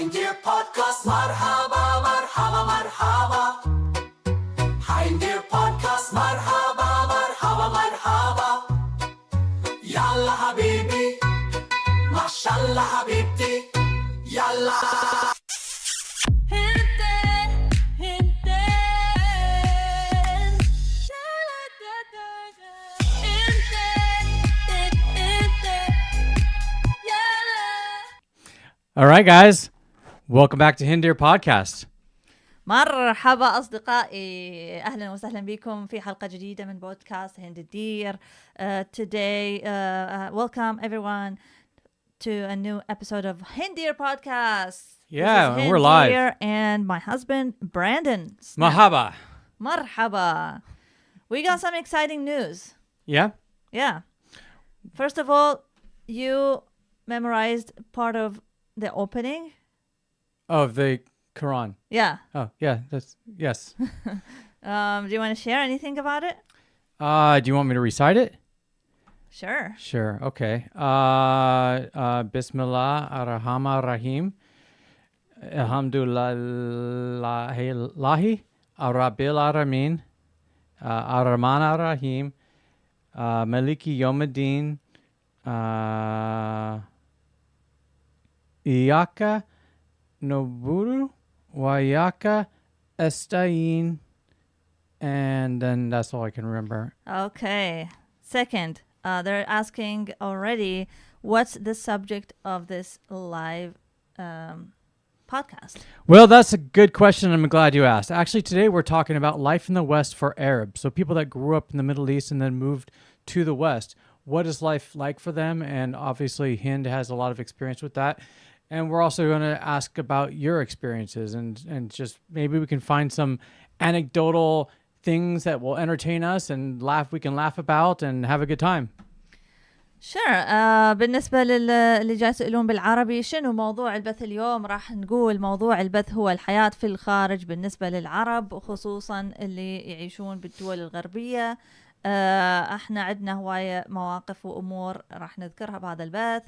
Hind Deer Podcast, marhaba, marhaba, marhaba. Hind Deer Podcast, marhaba, marhaba, marhaba. Yalla habibi, mashallah habibti, yalla. All right, guys. Welcome back to Hind Deer Podcast. مرحبا أصدقائي، أهلا وسهلا بكم في حلقة جديدة من بودكاست هند دير. Today, welcome everyone to a new episode of Hind Deer Podcast. Yeah, This is we're Hind live. Deer and my husband, Brandon. Mahaba. Marhaba. We got some exciting news. Yeah? Yeah. First of all, you memorized part of the opening. Of the Quran. Yeah. Oh, yeah. Yes. Do you want to share anything about it? Do you want me to recite it? Sure. Sure. Okay. Bismillah ar-Rahman ar-Rahim. Alhamdulillahi ar-Rabbil Alamin. Ar-Rahman ar-Rahim. Maliki Yawmiddin. Iyaka Noburu Wayaka Estain, and then that's all I can remember. Okay. Second, they're asking already, what's the subject of this live podcast? Well, that's a good question. I'm glad you asked. Actually, today we're talking about life in the West for Arabs. So people that grew up in the Middle East and then moved to the West. What is life like for them? And obviously Hind has a lot of experience with that. And we're also going to ask about your experiences and just maybe we can find some anecdotal things that will entertain us and we can laugh about and have a good time. Sure. بالنسبة اللي جاي يسألون بالعربي شنو موضوع البث اليوم، راح نقول موضوع البث هو الحياة في الخارج بالنسبة للعرب وخصوصا اللي يعيشون بالدول الغربية. احنا عندنا هواية مواقف وأمور راح نذكرها بهذا البث،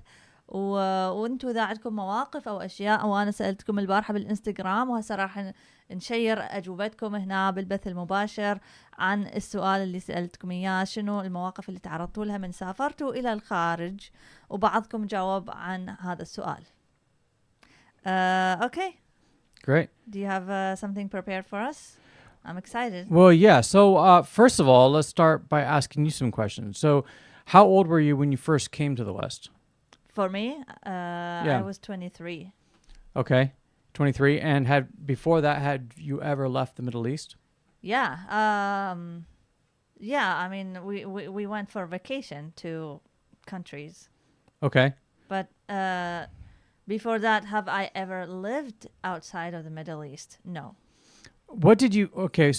وانتوا اذا عندكم مواقف او اشياء، وانا سالتكم البارحه بالانستغرام وهسه راح نشير اجوبتكم هنا بالبث المباشر عن السؤال اللي سالتكم اياه، شنو المواقف اللي تعرضتوا لها من سافرتوا الى الخارج، وبعضكم جاوب عن هذا السؤال. Okay. Great. Do you have something prepared for us? I'm excited. Well, yeah. So first of all, let's start by asking you some questions. So how old were you when you first came to the West? For me, I was 23. Okay, 23. And before that, had you ever left the Middle East? Yeah. Yeah, I mean, we went for vacation to countries. Okay. But before that, have I ever lived outside of the Middle East? No.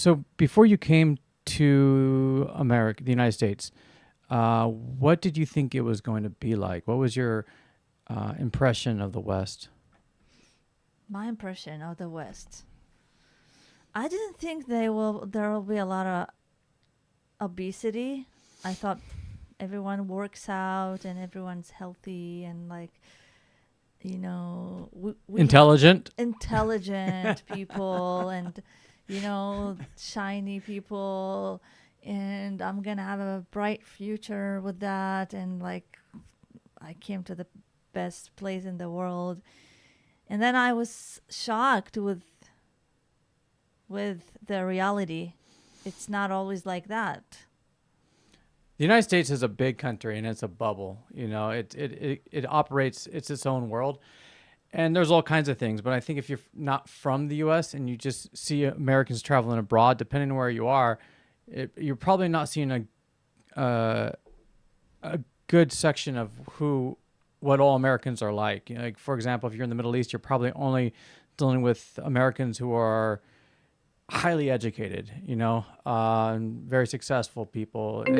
So before you came to America, the United States, what did you think it was going to be like? What was your impression of the West? My impression of the West. I didn't think there will be a lot of obesity. I thought everyone works out and everyone's healthy and Intelligent people and shiny people. And I'm going to have a bright future with that. And I came to the best place in the world. And then I was shocked with the reality. It's not always like that. The United States is a big country and it's a bubble. It operates, it's its own world. And there's all kinds of things. But I think if you're not from the U.S. and you just see Americans traveling abroad, depending on where you are, you're probably not seeing a good section of what all Americans are like. Like, for example, if you're in the Middle East, you're probably only dealing with Americans who are highly educated, and very successful people. We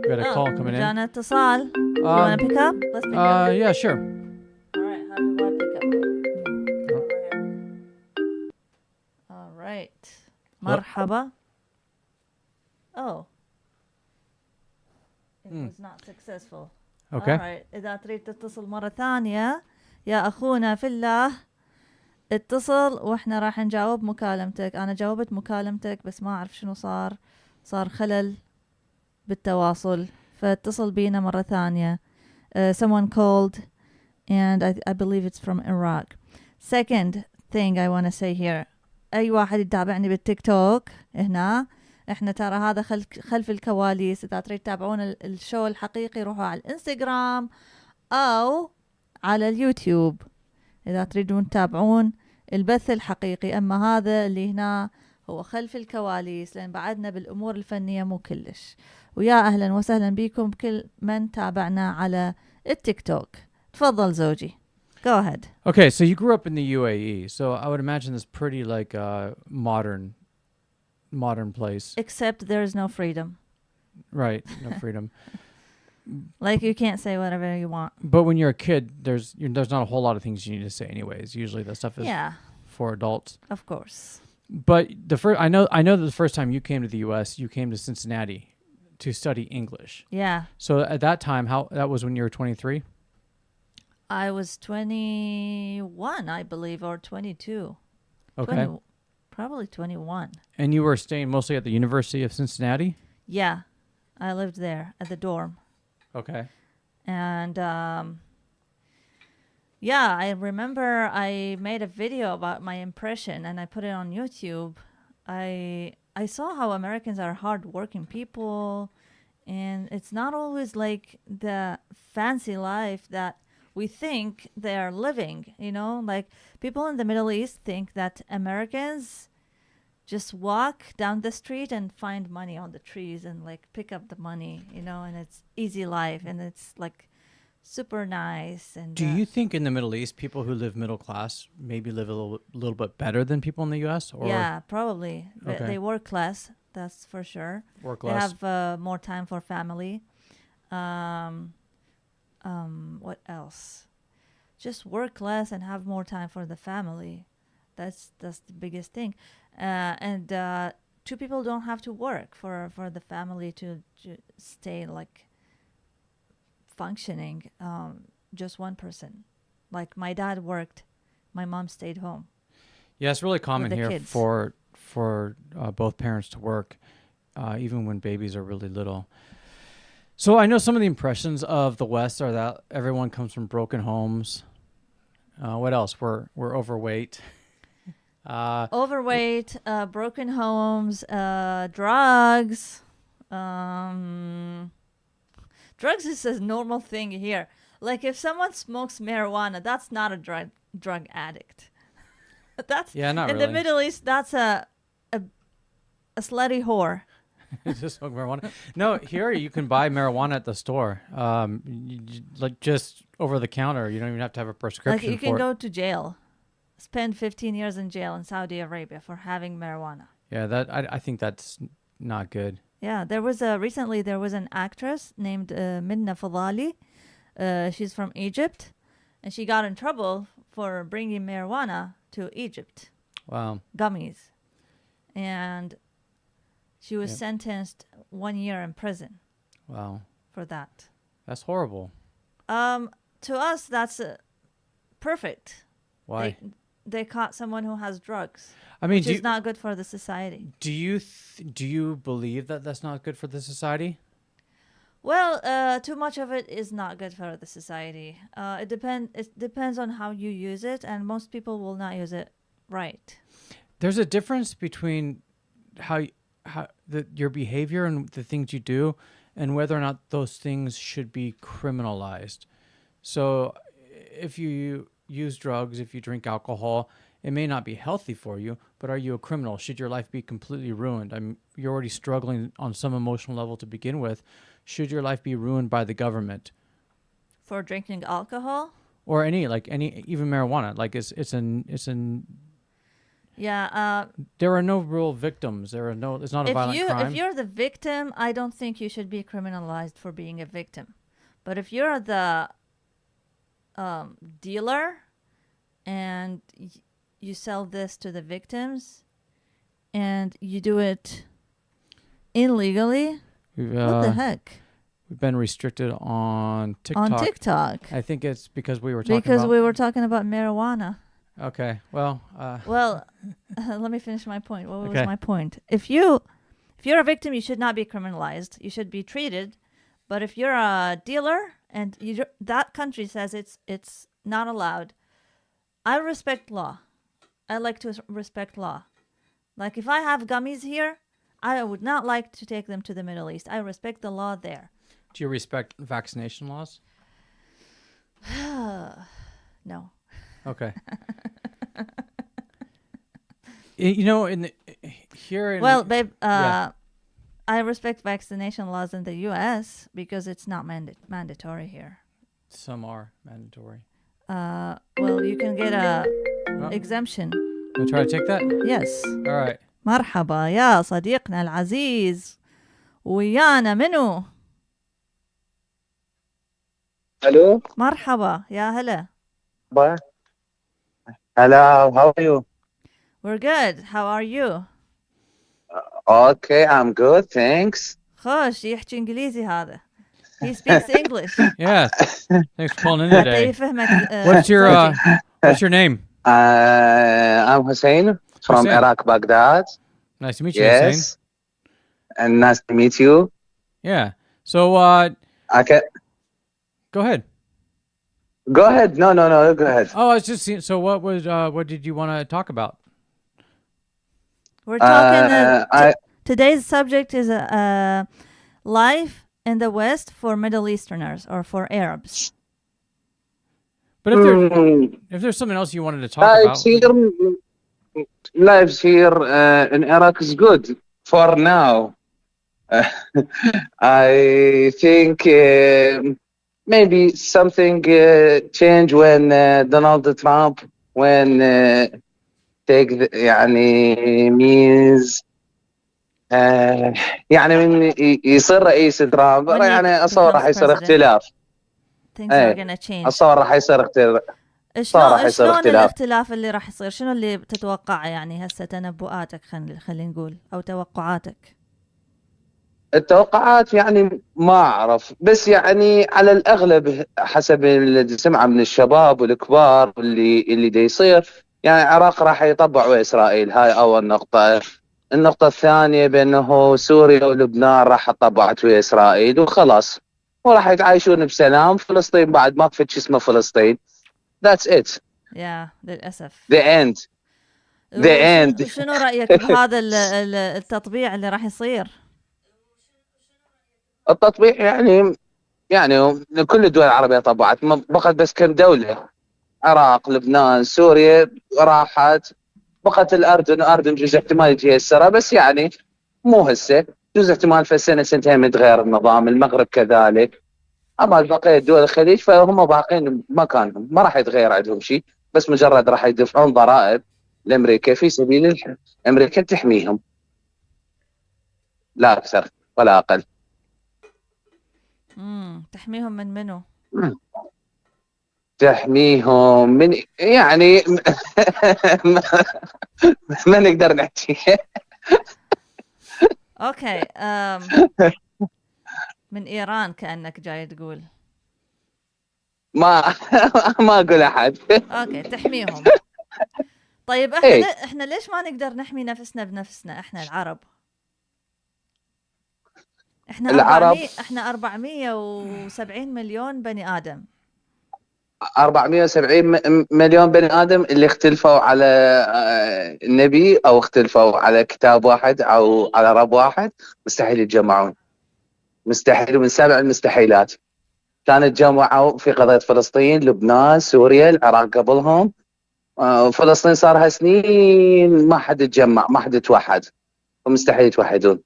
got a call coming in. جانا اتصال. You want to pick up? Let's pick up. Yeah, sure. All right, how do I pick up? All right. مرحبا. Oh. It was not successful. Okay. All right. إذا تريد تتصل مرة ثانية يا أخونا في الله اتصل واحنا راح نجاوب مكالمتك. انا جاوبت مكالمتك بس ما اعرف شنو صار خلل بالتواصل، فاتصل بينا مرة ثانية. Someone called and I believe it's from Iraq. Second thing I want to say here, اي واحد يتابعني بالتيك توك هنا، احنا ترى هذا خلف الكواليس. اذا تريد تتابعون الشو الحقيقي روحوا على الانستغرام او على اليوتيوب اذا تريدون تتابعون البث الحقيقي. اما هذا اللي هنا هو خلف الكواليس، لان بعدنا بالامور الفنية مو كلش. ويا اهلا وسهلا بكم بكل من تابعنا على التيك توك. تفضل زوجي. Go ahead. Okay, so you grew up in the UAE, so I would imagine this pretty like modern place. Except there is no freedom. Right, no freedom. Like you can't say whatever you want. But when you're a kid, there's not a whole lot of things you need to say anyways. Usually that stuff is for adults. Of course. But I know that the first time you came to the US, you came to Cincinnati to study English. Yeah. So at that time, that was when you were 23? I was 21, I believe, or 22. Okay. Probably 21. And you were staying mostly at the University of Cincinnati? Yeah. I lived there at the dorm. Okay. And yeah, I remember I made a video about my impression and I put it on YouTube. I saw how Americans are hardworking people, and it's not always like the fancy life that we think they are living, you know? Like people in the Middle East think that Americans just walk down the street and find money on the trees and like pick up the money, you know, and it's easy life and it's like super nice. And do you think in the Middle East people who live middle class maybe live a little bit better than people in the US? Or yeah, probably. Okay. They work less, that's for sure. Work they less. have more time for family. What else? Just work less and have more time for the family. That's the biggest thing. And two people don't have to work for the family to stay like functioning. Just one person. Like my dad worked, my mom stayed home. Yeah, it's really common here kids. for both parents to work, even when babies are really little. So I know some of the impressions of the West are that everyone comes from broken homes. What else? We're overweight. Overweight, broken homes, drugs. Drugs is a normal thing here. Like if someone smokes marijuana, that's not a drug addict. That's not in really. the Middle East. That's a slutty whore. Just smoke marijuana. No, here you can buy marijuana at the store, like just over the counter. You don't even have to have a prescription. Like you can go to jail, spend 15 years in jail in Saudi Arabia for having marijuana. Yeah, I think that's not good. Yeah, recently there was an actress named Minna Fadali. She's from Egypt, and she got in trouble for bringing marijuana to Egypt. Wow. Gummies. And she was sentenced 1 year in prison. Wow. For that. That's horrible. To us, that's perfect. Why? They caught someone who has drugs. I mean, which is not good for the society. Do you believe that that's not good for the society? Well, too much of it is not good for the society. It depends on how you use it, and most people will not use it right. There's a difference between how your behavior and the things you do, and whether or not those things should be criminalized. So, if you use drugs, if you drink alcohol, it may not be healthy for you, but are you a criminal? Should your life be completely ruined? You're already struggling on some emotional level to begin with. Should your life be ruined by the government? For drinking alcohol? Or even marijuana. Like it's an Yeah. There are no real victims. It's not a violent crime. If you're the victim, I don't think you should be criminalized for being a victim. But if you're the dealer and you sell this to the victims and you do it illegally, what the heck? We've been restricted on TikTok. On TikTok. I think it's because we were talking about marijuana. Okay. Well. Well, let me finish my point. What was Okay. my point? If you're a victim, you should not be criminalized. You should be treated. But if you're a dealer and that country says it's not allowed, I respect law. I like to respect law. Like if I have gummies here, I would not like to take them to the Middle East. I respect the law there. Do you respect vaccination laws? No. Okay. You know, Well, babe, yeah. I respect vaccination laws in the U.S. because it's not mandatory here. Some are mandatory. Well, you can get a exemption. I'll try to take that. Yes. All right. مرحبا يا صديقنا العزيز ويانا منو؟ Hello. مرحبا يا هلا. Bye. Hello. How are you? We're good. How are you? Okay, I'm good. Thanks. خوش يحكي إنجليزي هذا. He speaks English. Yeah. Thanks for calling in حتى today. يفهمك. What's your name? I'm Hussein from Hussein. Iraq, Baghdad. Nice to meet you, Hussein. Yes. And nice to meet you. Yeah. So, Okay. go ahead. Go ahead. No. Go ahead. Oh, I was just seeing. So, what did you want to talk about? We're talking. I Today's subject is life in the West for Middle Easterners or for Arabs. But if there's something else you wanted to talk lives about, here, lives here in Iraq is good for now. I think maybe something change when Donald Trump take يعني means يعني من يصير رئيس ترامب When he يعني أصور راح becomes يصير president, اختلاف. things are gonna change. أصور راح يصير اختلاف. راح يصير شلون اختلاف. الاختلاف اللي راح يصير؟ شنو اللي تتوقعه يعني هسه تنبؤاتك خلينا نقول او توقعاتك؟ التوقعات يعني ما أعرف، بس يعني على الأغلب حسب اللي سمعه من الشباب والكبار اللي دا يصير يعني العراق راح يطبعوا إسرائيل. هاي أول نقطة. النقطة الثانية بأنه سوريا ولبنان راح تطبعت ويا إسرائيل وخلاص وراح يتعايشون بسلام. فلسطين بعد ما فيش اسمه فلسطين. That's it. للأسف. The end. شنو رأيك بهذا التطبيع اللي راح يصير؟ التطبيع يعني كل الدول العربية طبعت، بقت بس كم دولة، عراق، لبنان، سوريا راحت، بقت الأردن جزء احتمال يجي السرى، بس يعني مو هسه، جزء احتمال في السنة سنتين يتغير النظام. المغرب كذلك. أما بقية دول الخليج فهم باقين بمكانهم، ما راح يتغير عندهم شيء، بس مجرد راح يدفعون ضرائب لأمريكا في سبيل أمريكا تحميهم، لا أكثر ولا أقل. تحميهم من منو؟ تحميهم من يعني ما نقدر نحكي. اوكي. من ايران كأنك جاي تقول. ما اقول احد. اوكي تحميهم. طيب احنا ليش ما نقدر نحمي نفسنا بنفسنا احنا العرب؟ احنا 470 مليون بني ادم. 470 مليون بني ادم اللي اختلفوا على النبي او اختلفوا على كتاب واحد او على رب واحد مستحيل يتجمعون. مستحيل، من 7 المستحيلات. كانوا يتجمعوا في قضية فلسطين، لبنان، سوريا، العراق قبلهم. فلسطين صارها سنين ما حد يتجمع، ما حد يتوحد، ومستحيل يتوحدون.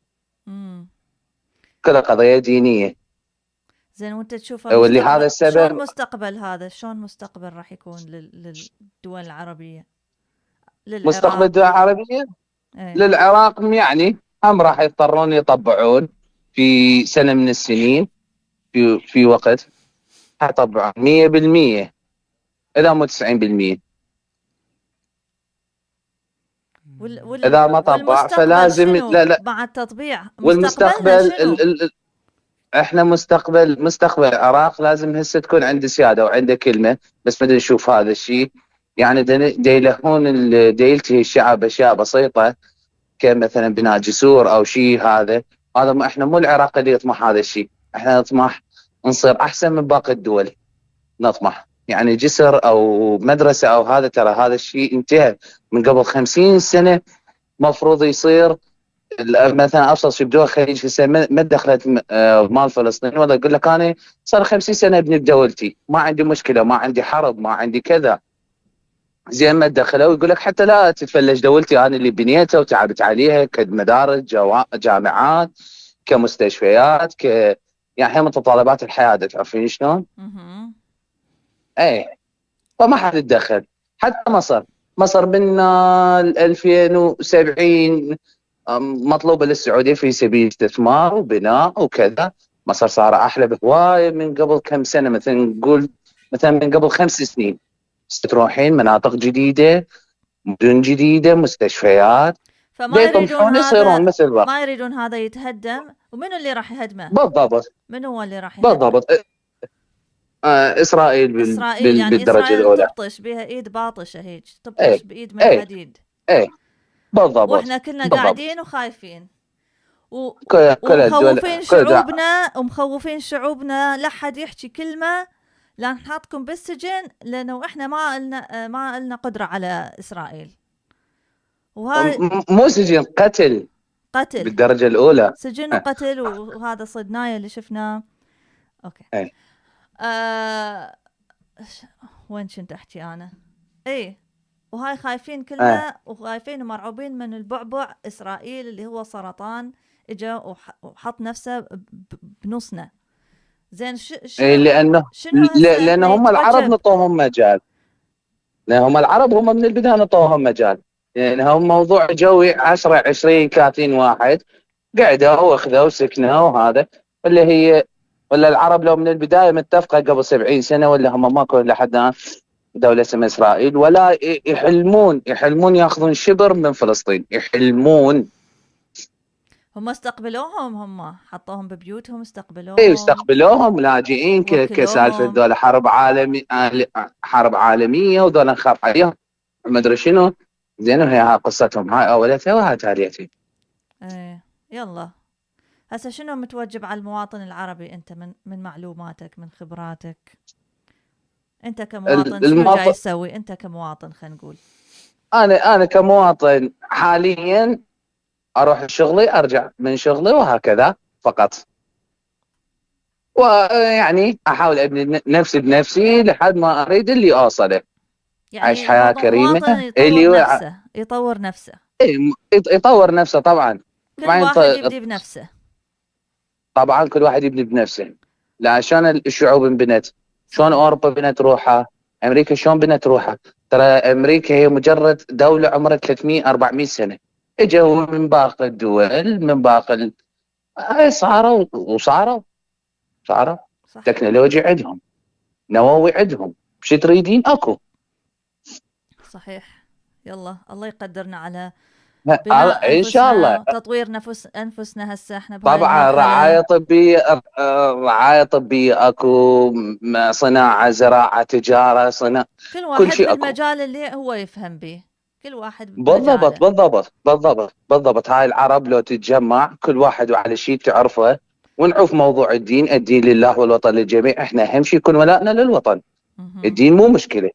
كلها قضية دينية. زين وانت تشوف هذا السبب. شلون مستقبل هذا؟ شلون مستقبل راح يكون للدول العربية؟ مستقبل الدول العربية للعراق يعني هم راح يضطرون يطبعون في سنة من السنين، في وقت حيطبعون 100% إذا مو 90%. إذا ما طبع فلازم لا مع التطبيع والمستقبل احنا مستقبل العراق لازم هسه تكون عنده سياده وعنده كلمه، بس بدنا نشوف هذا الشيء. يعني يلهون يلتهي الشعب باشياء بسيطه كمثلا بناء جسور او شيء. هذا ما احنا مو العراق اللي يطمح هذا الشيء، احنا نطمح نصير احسن من باقي الدول. نطمح يعني جسر او مدرسه او هذا، ترى هذا الشيء انتهى من قبل 50 سنه. مفروض يصير مثلا ابسط شيء بدول الخليج هسه ما دخلت مال فلسطين، ولا يقول لك انا صار 50 سنه ابني بدولتي، ما عندي مشكله، ما عندي حرب، ما عندي كذا. زين ما دخلوا يقول لك حتى لا تتفلج دولتي، انا اللي بنيتها وتعبت عليها كمدارس جامعات كمستشفيات يعني هي متطلبات الحياه، تعرفين شلون؟ ايه. فما حد يتدخل. حتى مصر من 2070 مطلوبه للسعوديه في سبيل استثمار وبناء وكذا. مصر صار احلى بهوايه من قبل كم سنه، مثلا نقول مثلا من قبل 5 سنين تروحين مناطق جديده، مدن جديده، مستشفيات، فما يريدون يصيرون مثل بعض. ما يريدون هذا يتهدم. ومنو اللي راح يهدمه؟ بالضبط. منو هو اللي راح يهدمه؟ بالضبط. اسرائيل إسرائيل يعني بالدرجه إسرائيل الاولى. تبطش بها ايد باطشه هيك، تبطش ايه بايد من ايه حديد. ايه بالضبط. واحنا كلنا بالضبط. قاعدين وخايفين كل ومخوفين الدول ومخوفين شعوبنا لا حد يحكي كلمه، لا نحطكم بالسجن، لانه احنا ما لنا قدره على اسرائيل. وهاي مو سجن، قتل بالدرجه الاولى. سجن وقتل. وهذا صدنايه اللي شفناه. اوكي. ايه. وين كنت احكي انا؟ ايه. وهاي خايفين كلنا وخايفين ومرعوبين من البعبع اسرائيل اللي هو سرطان اجا وحط نفسه بنصنا. زين لأن هم العرب نطوهم مجال. لأن هم العرب هم من البداية نطوهم مجال. يعني هم موضوع جوي 10 20 30 واحد قعدوا واخذوا وسكنوا وهذا، ولا العرب لو من البداية متفقة قبل 70 سنة، ولا هم ماكو لحد الآن دولة اسمها إسرائيل، ولا يحلمون ياخذون شبر من فلسطين، يحلمون. هم استقبلوهم، هم حطوهم ببيوتهم، استقبلوهم لاجئين كسالفه دول حرب عالميه ودول نخاف عليهم ما ادري شنو. زين هي قصتهم، هاي اولتها وهاي تاليتها. ايه. يلا هسه شنو متوجب على المواطن العربي انت من معلوماتك من خبراتك؟ انت كمواطن شنو جاي تسوي انت كمواطن؟ خلينا نقول انا كمواطن حاليا اروح شغلي، ارجع من شغلي وهكذا فقط. ويعني احاول ابني نفسي بنفسي لحد ما اريد اللي اوصله. يعني عيش حياه كريمه. يطور نفسه. يطور نفسه طبعا. كل واحد يبدي بنفسه. طبعا كل واحد يبني بنفسه. لا شلون الشعوب انبنت، شلون اوروبا بنت روحها، امريكا شلون بنت روحها. ترى امريكا هي مجرد دوله عمرها 300 400 سنه، اجوا من باقي الدول من باقي صاروا تكنولوجيا عندهم، نووي عندهم، شو تريدين اكو. صحيح. يلا الله يقدرنا على بناء ان شاء الله تطوير انفسنا. هسه احنا طبعا رعايه طبيه اكو، صناعه، زراعه، تجاره، كل واحد بالمجال اللي هو يفهم به، كل واحد بالضبط. هاي العرب لو تتجمع كل واحد وعلى شيء تعرفه، ونعوف موضوع الدين لله والوطن للجميع. احنا اهم شيء يكون ولائنا للوطن. الدين مو مشكله،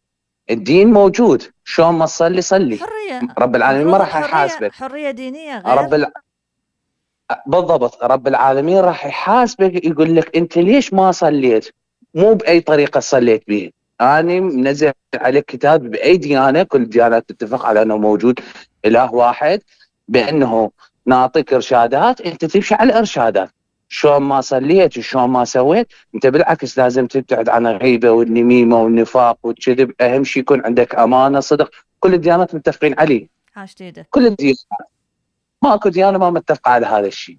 الدين موجود، شلون ما تصلي صلي، حرية. رب العالمين ما راح يحاسبك. حرية دينية غير. بالضبط. رب العالمين راح يحاسبك، يقول لك انت ليش ما صليت، مو باي طريقه صليت به. انا منزل عليك كتاب باي ديانه، كل الديانات تتفق على انه موجود اله واحد، بانه نعطيك ارشادات انت تمشي على الارشادات. شلون ما صليت وشلون ما سويت انت بالعكس لازم تبتعد عن الغيبه والنميمه والنفاق والكذب. اهم شيء يكون عندك امانه صدق. كل الديانات متفقين عليه. كل الديانات، ماكو ديانه ما متفقه على هذا الشيء.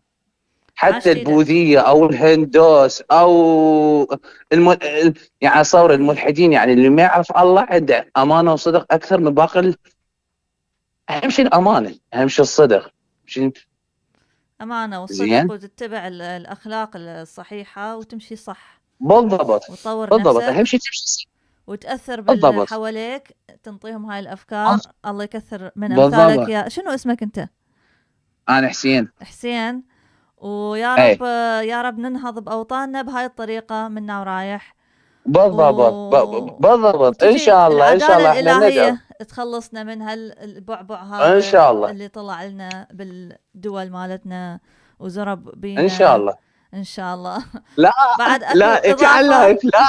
حتى البوذيه او الهندوس او يعني صور الملحدين، يعني اللي ما يعرف الله عنده امانه وصدق اكثر من باقي. اهم شيء الامانه، اهم شيء الصدق. امانه والصدق، وتتبع الاخلاق الصحيحه وتمشي صح. بالضبط. وتطور نفسك. اهم شيء تمشي وتأثر باللي بالضبط. حواليك، تنطيهم هاي الأفكار. الله يكثر من بالضبط. أمثالك. يا شنو اسمك أنت؟ انا حسين. حسين. ويا اي رب يا رب ننهض بأوطاننا بهاي الطريقة منا ورايح. بالضبط. بالضبط، ان وتجي شاء الله ان شاء العدالة الله احنا ندعو. الإلهية تخلصنا من هالبعبع ان هذا شاء الله. اللي طلع لنا بالدول مالتنا وزرب ان شاء بينا. الله. إن شاء الله. لا بعد أكو لا إضافة. تعلاك لا.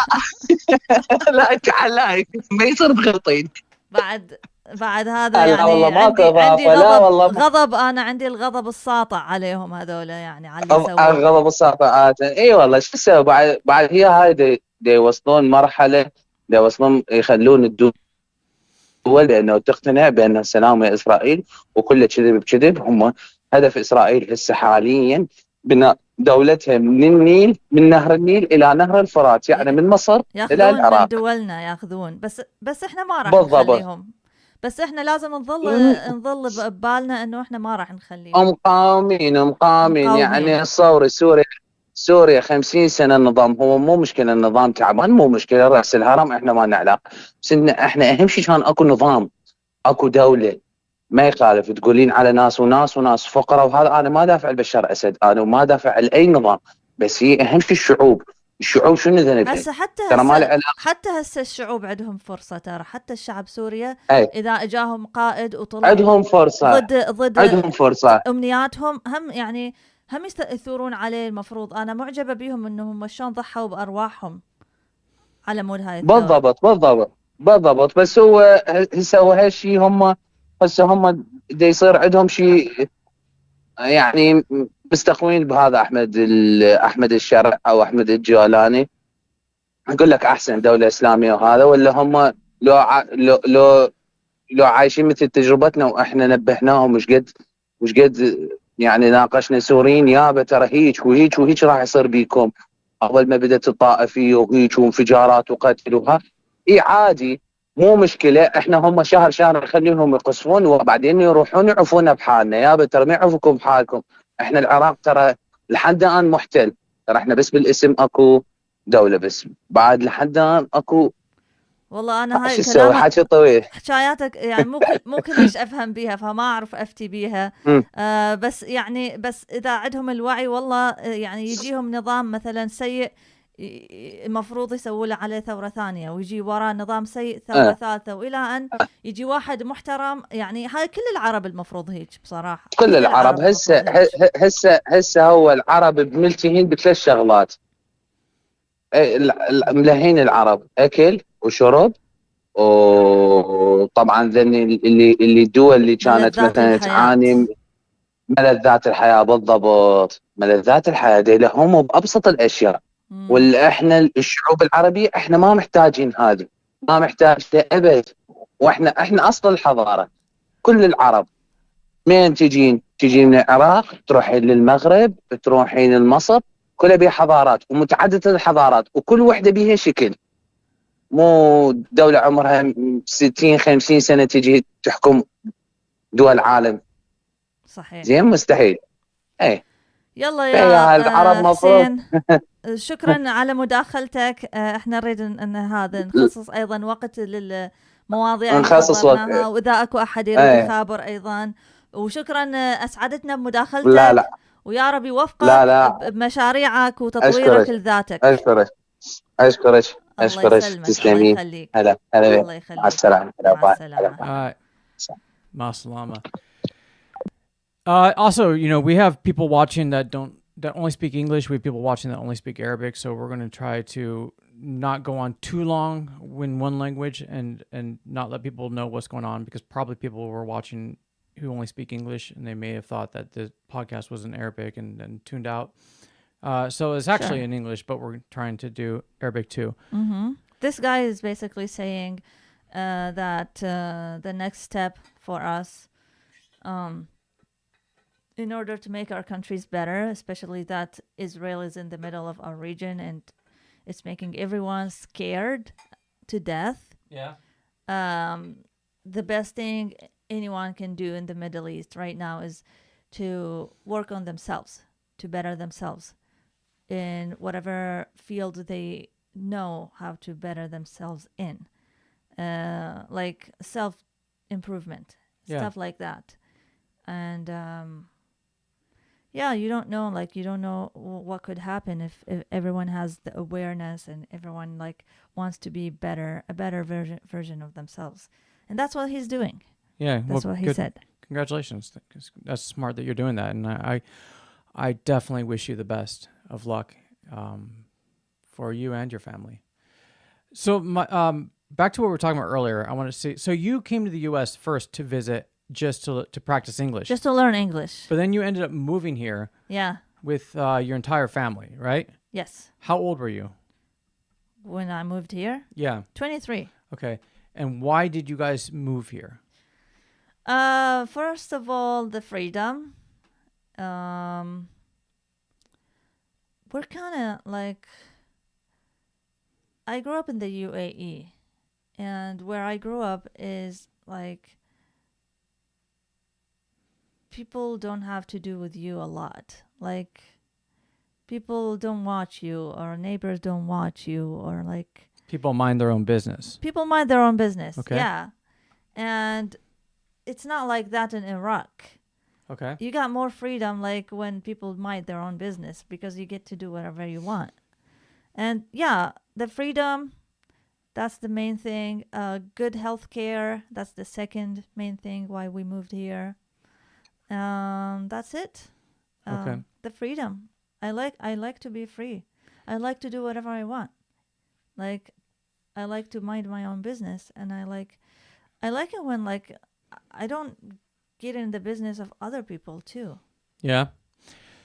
لا تعلاك ما يصير بغلطين. بعد هذا لا والله يعني ماكو عندي اضافه، لا غضب والله غضب. أنا عندي الغضب الساطع عليهم هذول، يعني على اللي سووه. غضب الساطعات. اي والله شو تسوي بعد هي هاي دي يوصلون مرحله، دي يوصلون يخلون الدول بانه تقتنع بان سلام اسرائيل وكله كذب بكذب. هم هدف اسرائيل هسه حاليا بناء دولتها من النيل، من نهر النيل الى نهر الفرات، يعني من مصر الى ياخذون من العراق. دولنا، ياخذون. بس احنا ما راح بالضبط. نخليهم. بس احنا لازم نظل ببالنا انه احنا ما راح نخليهم. مقاومين يعني الثورة سوريا 50 سنة النظام. هو مو مشكلة النظام تعبان، مو مشكلة رأس الهرم احنا ما نعلق. بس احنا اهم شيء كان اكو نظام، اكو دولة. ما يخالف تقولين على ناس وناس فقراء وهذا، انا ما دافع عن بشار اسد، انا ما دافع عن اي نظام، بس هي اهم شيء الشعوب شنو ذنبها؟ هسه ترى ما له علاقة. حتى هسه الشعوب عندهم فرصة. ترى حتى الشعب سوريا اي اذا اجاهم قائد وطلع عندهم فرصة، ضد عندهم فرصة. امنياتهم، هم يعني هم يثورون عليه. المفروض انا معجبة بيهم انهم شلون ضحوا بارواحهم على مود هاي الثورة. بالضبط. بس هو هسه هو هالشيء هم هسه هم دا يصير عندهم شيء يعني مستقوين بهذا احمد الشرع او احمد الجولاني. اقول لك احسن دوله اسلاميه وهذا، ولا هم لو عايشين مثل تجربتنا واحنا نبهناهم وش قد يعني ناقشنا سوريين يابا ترى هيك راح يصير بيكم اول ما بدات الطائفيه وهيك وانفجارات وقتل اي عادي مو مشكله. احنا هم شهر نخليهم يقصفون وبعدين يروحون يعوفونا بحالنا. يابا ترى ما يعوفكم بحالكم. احنا العراق ترى لحد الان محتل. ترى احنا بس بالاسم اكو دوله، بس بعد لحد الان اكو. والله انا هاي شو تسوي؟ حكي طويل. حكاياتك يعني مو كلش افهم بيها، فما اعرف افتي بيها. بس يعني بس اذا عندهم الوعي والله يعني يجيهم نظام مثلا سيء المفروض يسووا له عليه ثوره ثانيه، ويجي وراه نظام سيء ثوره ثالثه، والى ان يجي واحد محترم. يعني هاي كل العرب المفروض هيك بصراحه. كل العرب هسه هو العرب بملتهين بثلاث شغلات. ملهين العرب اكل وشرب، وطبعا ذني اللي الدول اللي كانت مثلا تعاني ملذات الحياه. بالضبط، ملذات الحياه دي لهم بابسط الاشياء. واحنا الشعوب العربيه احنا ما محتاجين هذه، ما محتاج ابد. احنا اصل الحضاره. كل العرب من تجين من العراق تروحين للمغرب، تروحين لمصر، كلها بها حضارات ومتعدده الحضارات وكل وحده بها شكل. مو دولة عمرها 60 50 سنة تجي تحكم دول العالم. صحيح. زين مستحيل. اي يلا يا العرب مفروض. حسين، شكرا على مداخلتك. احنا نريد ان هذا نخصص ايضا وقت للمواضيع اللي حضرناها، واذا اكو احد يريد يخابر ايضا. وشكرا، اسعدتنا بمداخلتك. لا ويا رب يوفقك بمشاريعك وتطويرك لذاتك. اشكرك تسلمين. هلا الله يخليك. مع السلامة. مع السلامة. مع السلامة. Also, we have people watching that only speak English. We have people watching that only speak Arabic. So we're going to try to not go on too long in one language and not let people know what's going on, because probably people were watching who only speak English and they may have thought that the podcast was in Arabic and then tuned out. So it's actually in English, but we're trying to do Arabic too. Mm-hmm. This guy is basically saying that the next step for us, in order to make our countries better, especially that Israel is in the middle of our region and it's making everyone scared to death. Yeah. The best thing anyone can do in the Middle East right now is to work on themselves, to better themselves in whatever field they know how to better themselves in, like self improvement, Yeah. stuff like that. And yeah, you don't know, like you don't know what could happen if everyone has the awareness and everyone like wants to be better, a better version of themselves. And that's what he's doing. Yeah. That's well, what he good. said. Congratulations. That's smart that you're doing that. And I definitely wish you the best of luck for you and your family. So back to what we were talking about earlier, I want to see. So you came to the U.S. first to visit, just to practice English. Just to learn English. But then you ended up moving here Yeah. with your entire family, right? Yes. How old were you? When I moved here, Yeah. 23. Okay. And why did you guys move here? First of all, the freedom. We're kind of like, I grew up in the UAE, and where I grew up is like people don't have to do with you a lot. Like people don't watch you, or neighbors don't watch you, or like People mind their own business. people mind their own business. Okay. Yeah. And it's not like that in Iraq. Okay. You got more freedom like when people mind their own business, because you get to do whatever you want. And yeah, the freedom, that's the main thing. Good health care, that's the second main thing why we moved here. That's it. Okay. The freedom. I like to be free. I like to do whatever I want. Like I like to mind my own business, and I like it when like I don't get in the business of other people too. Yeah.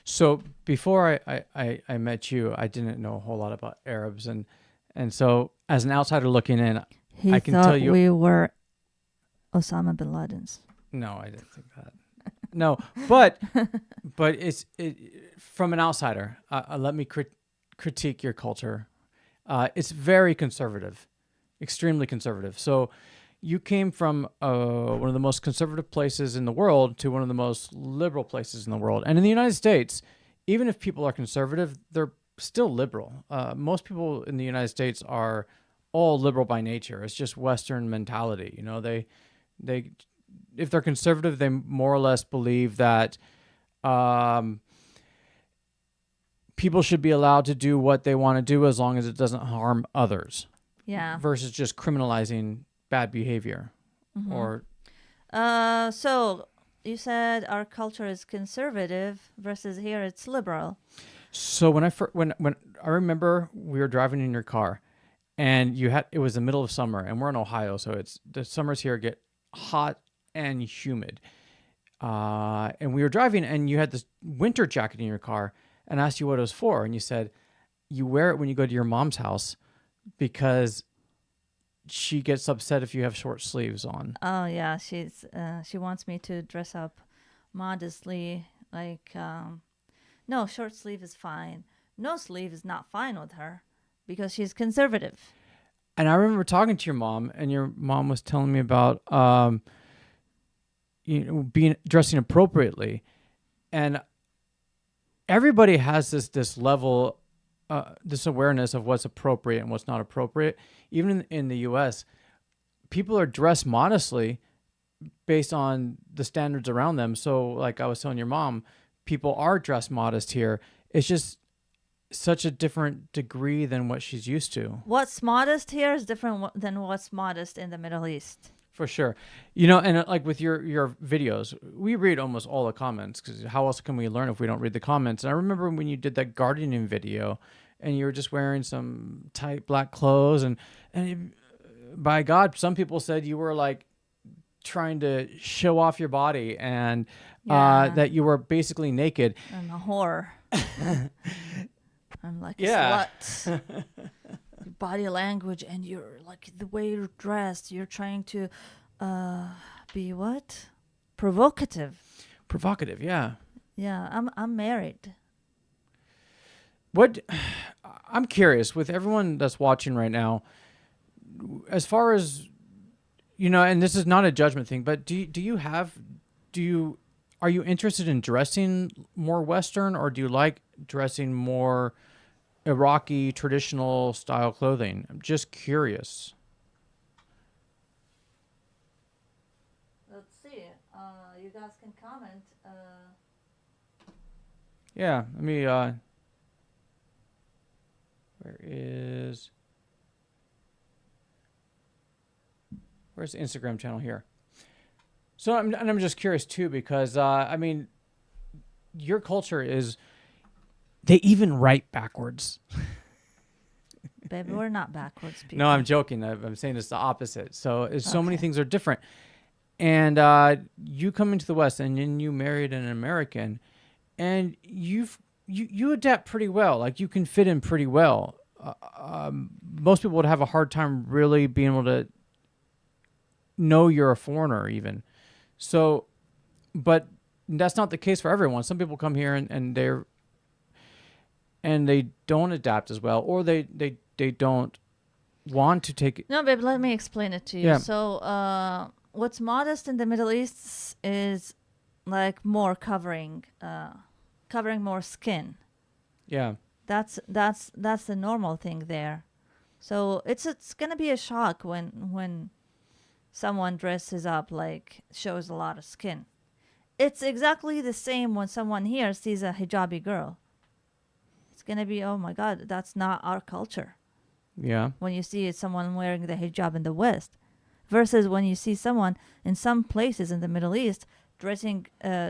So before I met you, I didn't know a whole lot about Arabs, and so as an outsider looking in, He I can thought tell you. we were Osama bin Laden's. No, I didn't think that. No, but it's from an outsider. Let me critique your culture. It's very conservative, extremely conservative. So you came from one of the most conservative places in the world to one of the most liberal places in the world. And in the United States, even if people are conservative, they're still liberal. Most people in the United States are all liberal by nature. It's just Western mentality. You know, they if they're conservative, they more or less believe that people should be allowed to do what they want to do as long as it doesn't harm others. Yeah. Versus just criminalizing bad behavior. Or So you said our culture is conservative versus here it's liberal. so when I remember we were driving in your car, and it was the middle of summer, and we're in Ohio, so the summers here get hot and humid. And we were driving, and you had this winter jacket in your car, and I asked you what it was for, and you said you wear it when you go to your mom's house because she gets upset if you have short sleeves on. Oh yeah, she wants me to dress up modestly. Like no, short sleeve is fine. No sleeve is not fine with her because she's conservative. And I remember talking to your mom, and your mom was telling me about dressing appropriately, and everybody has this level, this awareness of what's appropriate and what's not appropriate. Even in the U.S., people are dressed modestly based on the standards around them. So, like I was telling your mom, people are dressed modest here. It's just such a different degree than what she's used to. What's modest here is different than what's modest in the Middle East. For sure. You know, and like with your videos, we read almost all the comments, because how else can we learn if we don't read the comments? And I remember when you did that gardening video, and you were just wearing some tight black clothes, and by God, some people said you were like trying to show off your body, and that you were basically naked. I'm a whore. I'm like a slut. Your body language and you're like the way you're dressed. You're trying to be what? Provocative. Provocative, yeah. Yeah, I'm married. What I'm curious with everyone that's watching right now, as far as you know, and this is not a judgment thing, but are you interested in dressing more Western, or do you like dressing more Iraqi traditional style clothing? I'm just curious. Let's see. You guys can comment. Yeah, let me, where's the Instagram channel here? So I'm just curious too, because, I mean, your culture is, they even write backwards. Baby, we're not backwards people. No, I'm joking. I'm saying it's the opposite. So it's so many things are different. And you come into the West and then you married an American, and you adapt pretty well. Like, you can fit in pretty well. Most people would have a hard time really being able to know you're a foreigner even. So, but that's not the case for everyone. Some people come here and they don't adapt as well, or they don't want to take it. No, babe, let me explain it to you. Yeah. So, what's modest in the Middle East is like more covering more skin. Yeah. That's the normal thing there. So it's gonna be a shock when someone dresses up like shows a lot of skin. It's exactly the same when someone here sees a hijabi girl. It's gonna be, oh my God, that's not our culture. Yeah. When you see someone wearing the hijab in the West, versus when you see someone in some places in the Middle East dressing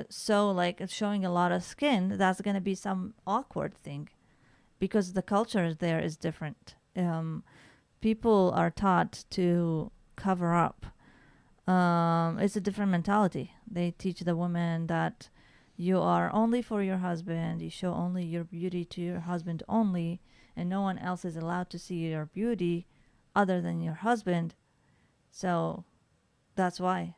so like showing a lot of skin, that's gonna be some awkward thing, because the culture there is different. People are taught to cover up. It's a different mentality. They teach the women that you are only for your husband. You show only your beauty to your husband only, and no one else is allowed to see your beauty other than your husband. So that's why.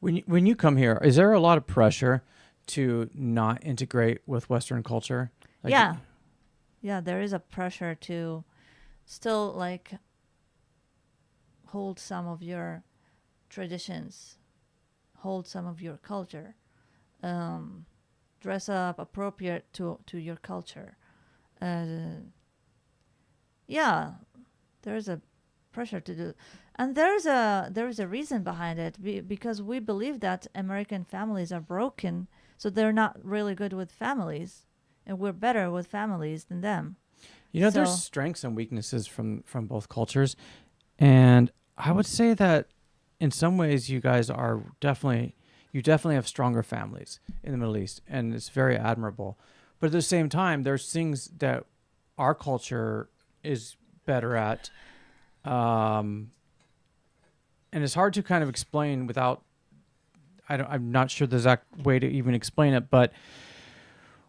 When you come here, is there a lot of pressure to not integrate with Western culture? Like, Yeah, there is a pressure to still like hold some of your traditions, hold some of your culture, dress up appropriate to your culture. Yeah, there is a pressure to do, and there is a reason behind it, because we believe that American families are broken, so they're not really good with families, and we're better with families than them. You know, there's strengths and weaknesses from both cultures, and I would say that in some ways you guys are definitely have stronger families in the Middle East, and it's very admirable. But at the same time, there's things that our culture is better at, and it's hard to kind of explain without. I'm not sure the exact way to even explain it, but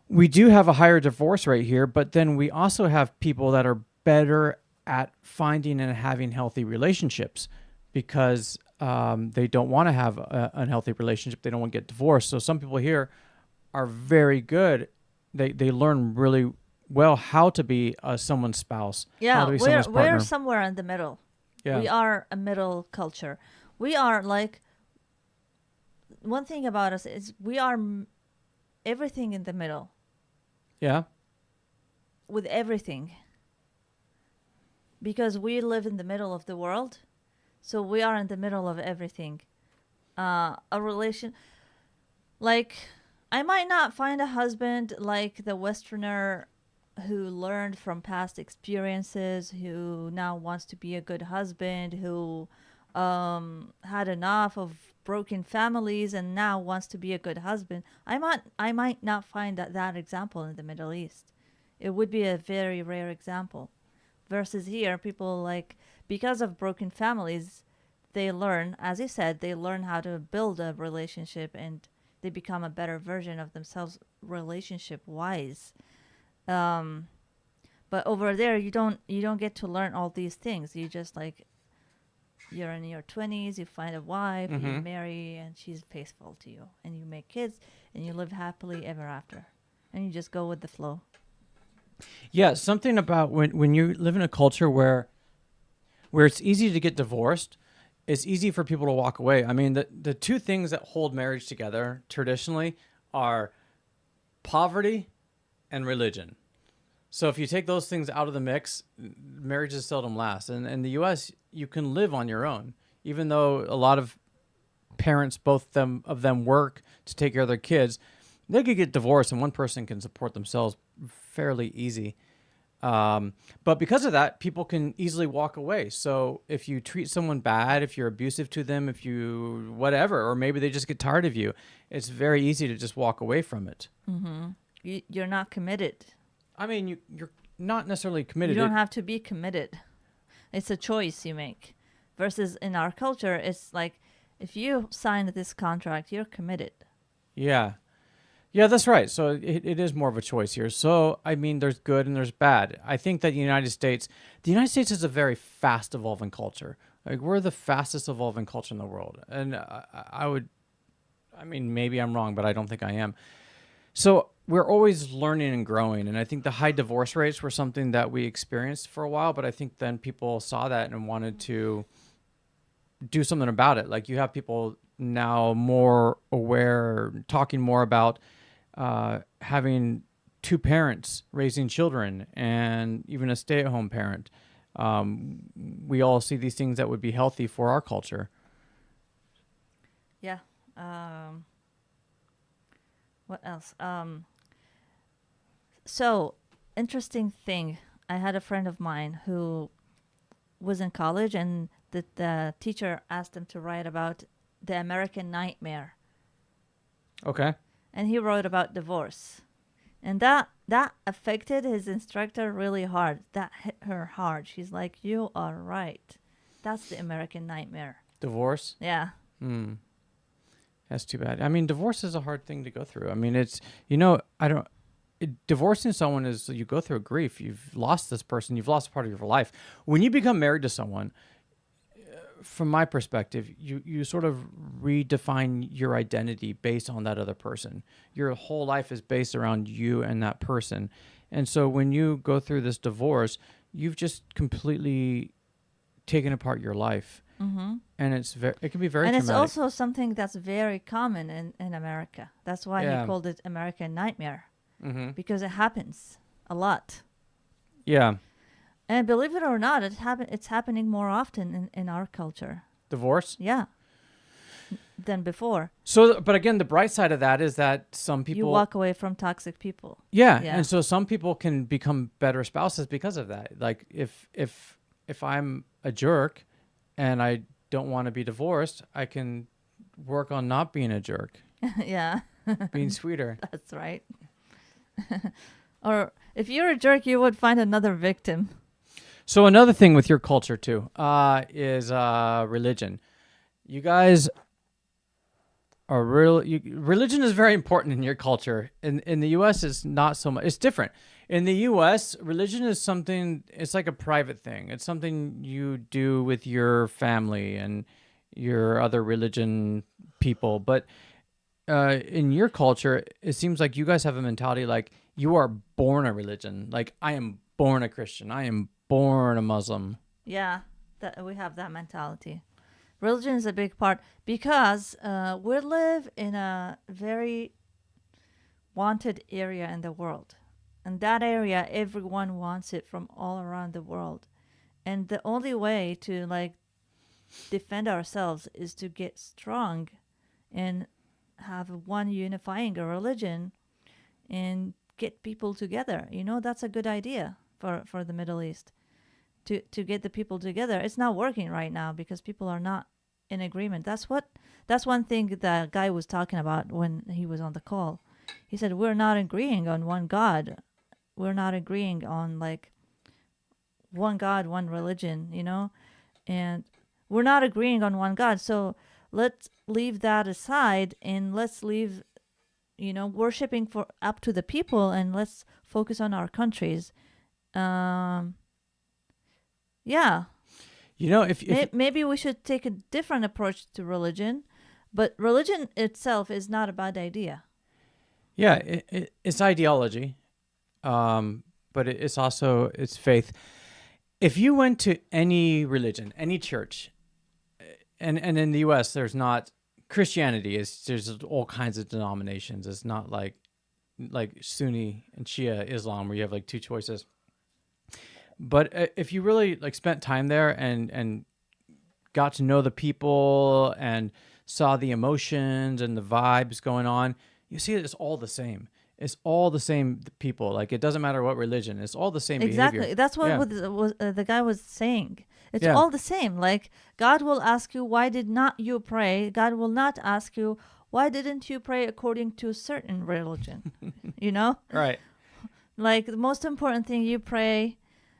we do have a higher divorce rate here. But then we also have people that are better at finding and having healthy relationships, because they don't want to have an unhealthy relationship. They don't want to get divorced. So some people here are very good. They learn really well how to be someone's spouse. Yeah, how to be someone's partner. we're somewhere in the middle. Yeah. We are a middle culture. We are like, one thing about us is we are everything in the middle. Yeah. With everything. Because we live in the middle of the world. So we are in the middle of everything. A relation, like, I might not find a husband like the Westerner who learned from past experiences, who now wants to be a good husband, who had enough of broken families and now wants to be a good husband. I might not find that example in the Middle East. It would be a very rare example. Versus here, people like, because of broken families, they learn, as you said, they learn how to build a relationship, and they become a better version of themselves relationship wise. But over there, you don't get to learn all these things. You just like, you're in your 20s, you find a wife, you marry, and she's faithful to you, and you make kids, and you live happily ever after, and you just go with the flow. Yeah, something about when you live in a culture where it's easy to get divorced, it's easy for people to walk away. I mean, the two things that hold marriage together traditionally are poverty and religion. So if you take those things out of the mix, marriages seldom last. And in the U.S., you can live on your own, even though a lot of parents, of them work to take care of their kids. They could get divorced, and one person can support themselves fairly easy. But because of that, people can easily walk away. So if you treat someone bad, if you're abusive to them, if you whatever, or maybe they just get tired of you, it's very easy to just walk away from it. You're not committed. I mean, you're not necessarily committed. You don't have to be committed. It's a choice you make. Versus in our culture, it's like if you sign this contract, you're committed. Yeah. Yeah, that's right. So it is more of a choice here. So, I mean, there's good and there's bad. I think that the United States is a very fast evolving culture. Like, we're the fastest evolving culture in the world. And I mean, maybe I'm wrong, but I don't think I am. So we're always learning and growing. And I think the high divorce rates were something that we experienced for a while, but I think then people saw that and wanted to do something about it. Like, you have people now more aware, talking more about having two parents raising children and even a stay-at-home parent. We all see these things that would be healthy for our culture. Yeah. What else? So, interesting thing. I had a friend of mine who was in college, and the teacher asked him to write about the American nightmare. Okay. And he wrote about divorce. And that affected his instructor really hard. That hit her hard. She's like, you are right. That's the American nightmare. Divorce? Yeah. That's too bad. I mean, divorce is a hard thing to go through. I mean, it's, divorcing someone is, you go through a grief. You've lost this person. You've lost part of your life. When you become married to someone, from my perspective, you sort of redefine your identity based on that other person. Your whole life is based around you and that person. And so when you go through this divorce, you've just completely taken apart your life. And it can be very traumatic. It's also something that's very common in America. That's why he called it American nightmare. Because it happens a lot. Yeah. And believe it or not, it's happening more often in our culture. Divorce? Yeah. Than before. So, but again, the bright side of that is that some people... You walk away from toxic people. Yeah. And so some people can become better spouses because of that. Like, if I'm a jerk and I don't want to be divorced, I can work on not being a jerk. Yeah. Being sweeter. That's right. Or if you're a jerk, you would find another victim. So another thing with your culture too is religion. You guys are religion is very important in your culture. In the U.S., it's not so much. It's different. In the U.S., religion is something. It's like a private thing. It's something you do with your family and your other religion people. But in your culture, it seems like you guys have a mentality like you are born a religion. Like, I am born a Christian. I am born a Muslim. Yeah, we have that mentality. Religion is a big part because we live in a very wanted area in the world. And that area, everyone wants it from all around the world. And the only way to defend ourselves is to get strong and have one unifying a religion and get people together. That's a good idea for the Middle East to get the people together. It's not working right now because people are not in agreement. That's one thing the guy was talking about when he was on the call. He said, we're not agreeing on one God. We're not agreeing on one God, one religion, and we're not agreeing on one God. So let's leave that aside and let's leave, worshiping for up to the people, and let's focus on our countries. Yeah. If maybe we should take a different approach to religion, but religion itself is not a bad idea. Yeah, it's ideology, but it's faith. If you went to any religion, any church, and in the U.S. there's not Christianity. There's all kinds of denominations. It's not like like Sunni and Shia Islam, where you have like two choices. But if you really like spent time there and got to know the people and saw the emotions and the vibes going on, you see it's all the same. It's all the same people. Like, it doesn't matter what religion. It's all the same Exactly. behavior. That's what the guy was saying. It's all the same. Like, God will ask you, why did not you pray? God will not ask you, why didn't you pray according to a certain religion? You know? Right. Like, the most important thing, you pray.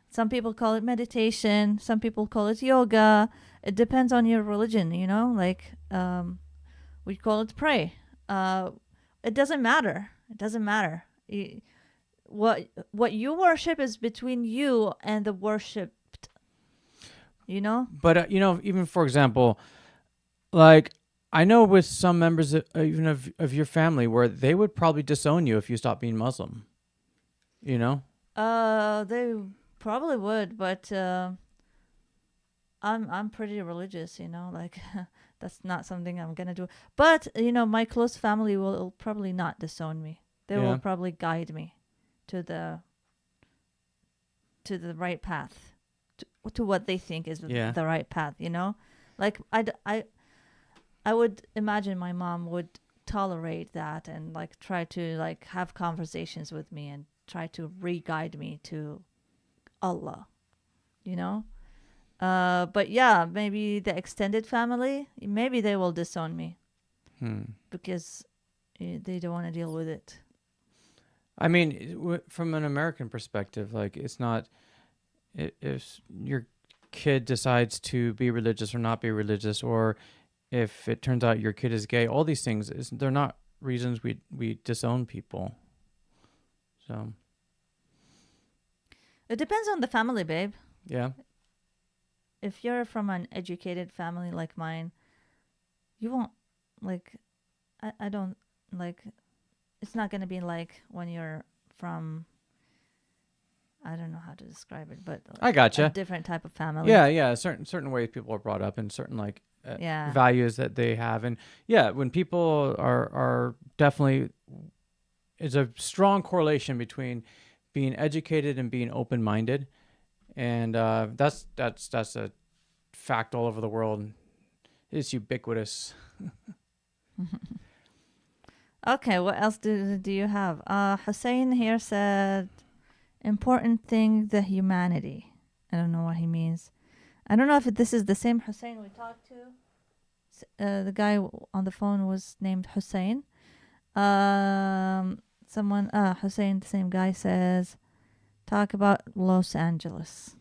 Some people call it meditation. Some people call it yoga. It depends on your religion, you know? Like, we call it pray. It doesn't matter. It doesn't matter. What you worship is between you and the worshipped, you know? But, you know, even for example, like, I know with some members even of your family where they would probably disown you if you stopped being Muslim, you know? They probably would, but I'm pretty religious, you know, like that's not something I'm gonna do. But you know, my close family will probably not disown me. They will probably guide me to the right path, to what they think is the right path. You know, like I would imagine my mom would tolerate that and like try to like have conversations with me and try to re-guide me to Allah, you know. But yeah, maybe the extended family, maybe they will disown me because they don't want to deal with it. I mean, from an American perspective, like, it's not, if your kid decides to be religious or not be religious, or if it turns out your kid is gay, all these things, they're not reasons we disown people. So it depends on the family, babe. Yeah. If you're from an educated family like mine, you won't, like, I don't, like, it's not going to be like when you're from, I don't know how to describe it, but I gotcha. A different type of family. Yeah. Certain ways people are brought up and certain like values that they have. And yeah, when people are definitely, it's a strong correlation between being educated and being open-minded. And that's a fact all over the world. It's ubiquitous. Okay, what else do you have? Hussein here said, important thing, the humanity. I don't know what he means. I don't know if this is the same Hussein we talked to. The guy on the phone was named Hussein. Hussein, the same guy, says, talk about Los Angeles.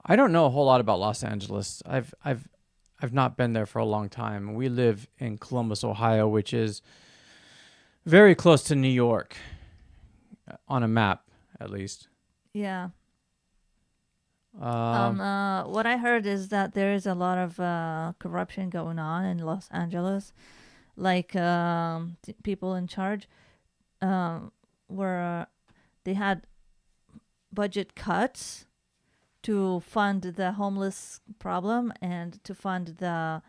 I don't know a whole lot about Los Angeles. I've not been there for a long time. We live in Columbus, Ohio, which is very close to New York, on a map, at least. Yeah. What I heard is that there is a lot of corruption going on in Los Angeles. Like people in charge were they had budget cuts to fund the homeless problem and to fund the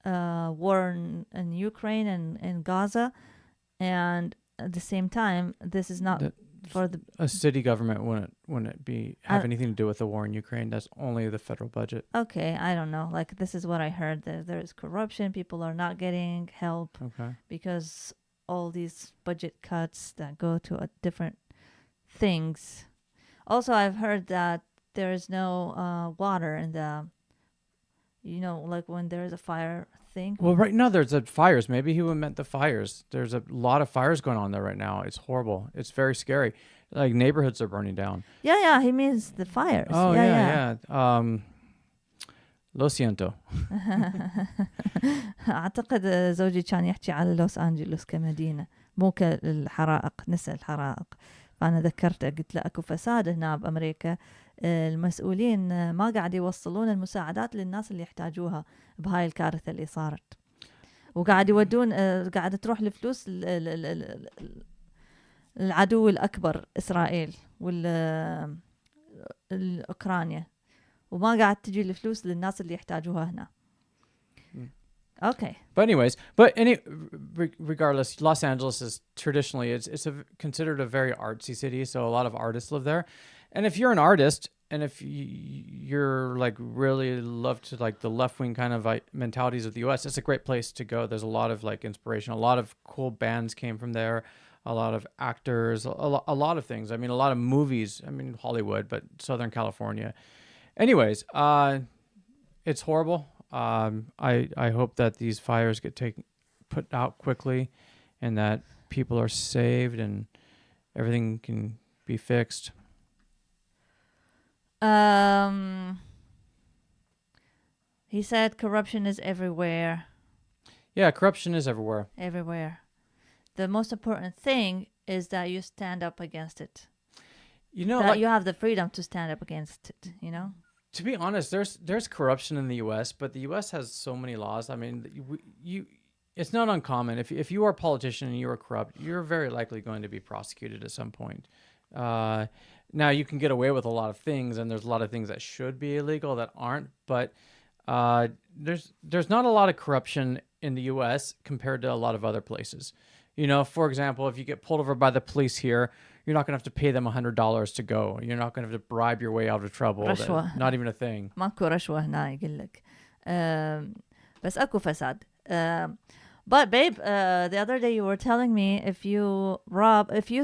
war in Ukraine and in Gaza. And at the same time, this is not for the... A city government wouldn't have anything to do with the war in Ukraine. That's only the federal budget. Okay, I don't know. Like, this is what I heard. There is corruption. People are not getting help because all these budget cuts that go to different things. Also, I've heard that there is no water in the... You know, like when there is a fire thing. Well, right now there's fires. Maybe he meant the fires. There's a lot of fires going on there right now. It's horrible. It's very scary. Like, neighborhoods are burning down. Yeah. He means the fires. Oh, yeah. Lo siento. أعتقد زوجي كان يحكي على لوس أنجلوس كمدينة مو كالحرائق، نسى الحرائق. فأنا ذكرته، قلت له أكو فساد هنا بأمريكا، المسؤولين ما قاعد يوصلون المساعدات للناس اللي يحتاجوها بهاي الكارثة اللي صارت، وقاعد يودون قاعد تروح الفلوس العدو الأكبر إسرائيل والأوكرانيا، وما قاعد تجي الفلوس للناس اللي يحتاجوها هنا. Okay. But anyways, regardless, Los Angeles is traditionally considered a very artsy city, so a lot of artists live there. And if you're an artist, and if you're like really love to like the left wing kind of mentalities of the U.S., it's a great place to go. There's a lot of like inspiration. A lot of cool bands came from there. A lot of actors. A lot of things. I mean, a lot of movies. I mean, Hollywood, but Southern California. Anyways, it's horrible. I hope that these fires get put out quickly, and that people are saved and everything can be fixed. He said corruption is everywhere. Yeah, corruption is everywhere. Everywhere. The most important thing is that you stand up against it. You know, that you have the freedom to stand up against it, you know? To be honest, there's corruption in the U.S., but the U.S. has so many laws. I mean, it's not uncommon. If you are a politician and you are corrupt, you're very likely going to be prosecuted at some point. Now, you can get away with a lot of things, and there's a lot of things that should be illegal that aren't. But there's not a lot of corruption in the U.S. compared to a lot of other places. You know, for example, if you get pulled over by the police here, you're not going to have to pay them $100 to go. You're not going to have to bribe your way out of trouble. Not even a thing. ماكو رشوة هنا يقول لك. بس أكو فساد. But babe, the other day you were telling me if you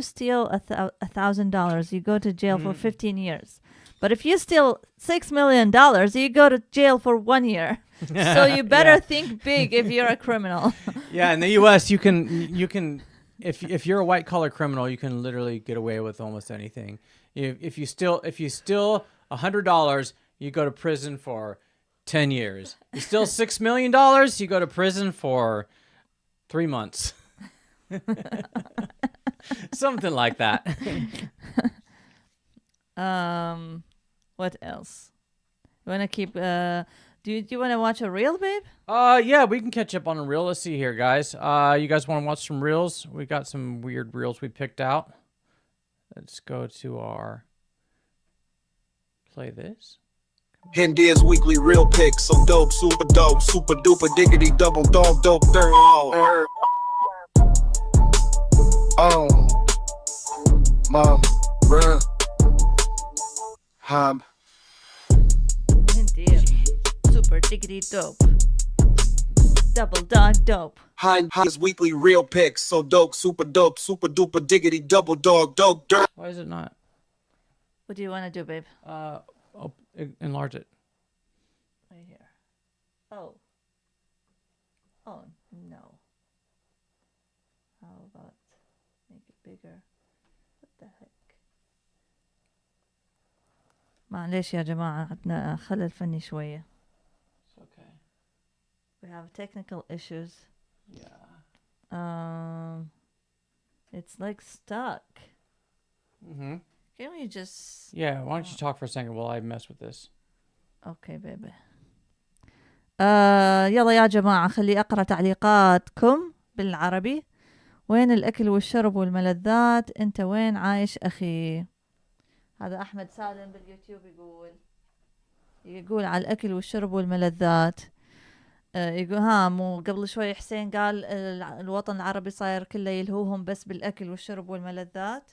steal $1,000, you go to jail for 15 years. But if you steal $6 million, you go to jail for 1 year. So you better think big if you're a criminal. Yeah, in the U.S., you can. If you're a white collar criminal, you can literally get away with almost anything. If you steal $100, you go to prison for 10 years. You steal $6 million, you go to prison for 3 months. Something like that. What else? You want to keep? Do you want to watch a reel, babe? Yeah, we can catch up on a reel. Let's see here, guys. You guys want to watch some reels? We got some weird reels we picked out. Let's go to our play this. Hind Deer's weekly reel picks, so dope, super duper, diggity, double dog, dope, third. Oh, mom, bruh, Hob. Hind Deer, super diggity dope, double dog dope. Hind Deer's weekly reel picks, so dope, super duper, diggity, double dog, dope, dirt. Why is it not? What do you want to do, babe? Enlarge it. Right here. Oh no. How about make it bigger? What the heck? معلش يا جماعة عندنا خلل فني شوية. It's okay. We have technical issues. Yeah. It's like stuck. Mm-hmm. Can we just... Yeah, why don't you talk for a second while I mess with this? Okay, baby. يلا يا جماعة خلي أقرأ تعليقاتكم بالعربي. وين الأكل والشرب والملذات؟ أنت وين عايش أخي؟ هذا أحمد سالم باليوتيوب يقول على الأكل والشرب والملذات. يقول مو قبل شوي حسين قال الوطن العربي صاير كله يلهوهم بس بالأكل والشرب والملذات.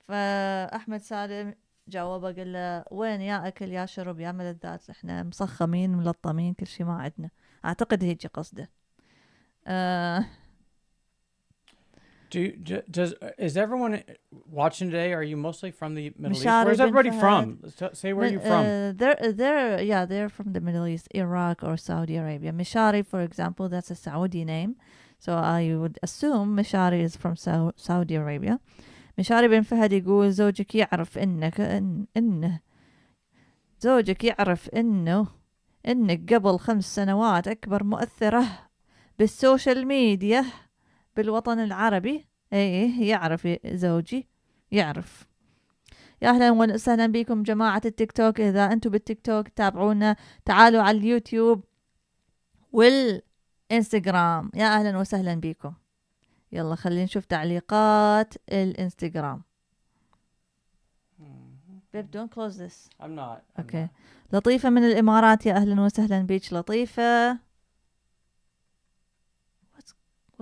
فأحمد سالم جاوبه قال له وين يا أكل يا شرب يا ملذات، احنا مصخمين ملطمين كل شيء ما عندنا. أعتقد هيجي قصده. Is everyone watching today? Are you mostly from the Middle East? Where's everybody from? Say where you're from. They're from the Middle East, Iraq or Saudi Arabia. Mishari, for example, that's a Saudi name, so I would assume Mishari is from Saudi Arabia. مشاري بن فهد يقول زوجك يعرف إنك قبل 5 سنوات أكبر مؤثرة بالسوشيال ميديا بالوطن العربي. ايه يعرف زوجي يعرف. يا أهلا وسهلا بكم جماعة التيك توك. إذا أنتم بالتيك توك تابعونا تعالوا على اليوتيوب والإنستغرام. يا أهلا وسهلا بكم. يلا خلينا نشوف تعليقات الانستغرام. Babe, don't close this. I'm not. Okay. لطيفة من الإمارات، يا أهلا وسهلا بيك لطيفة.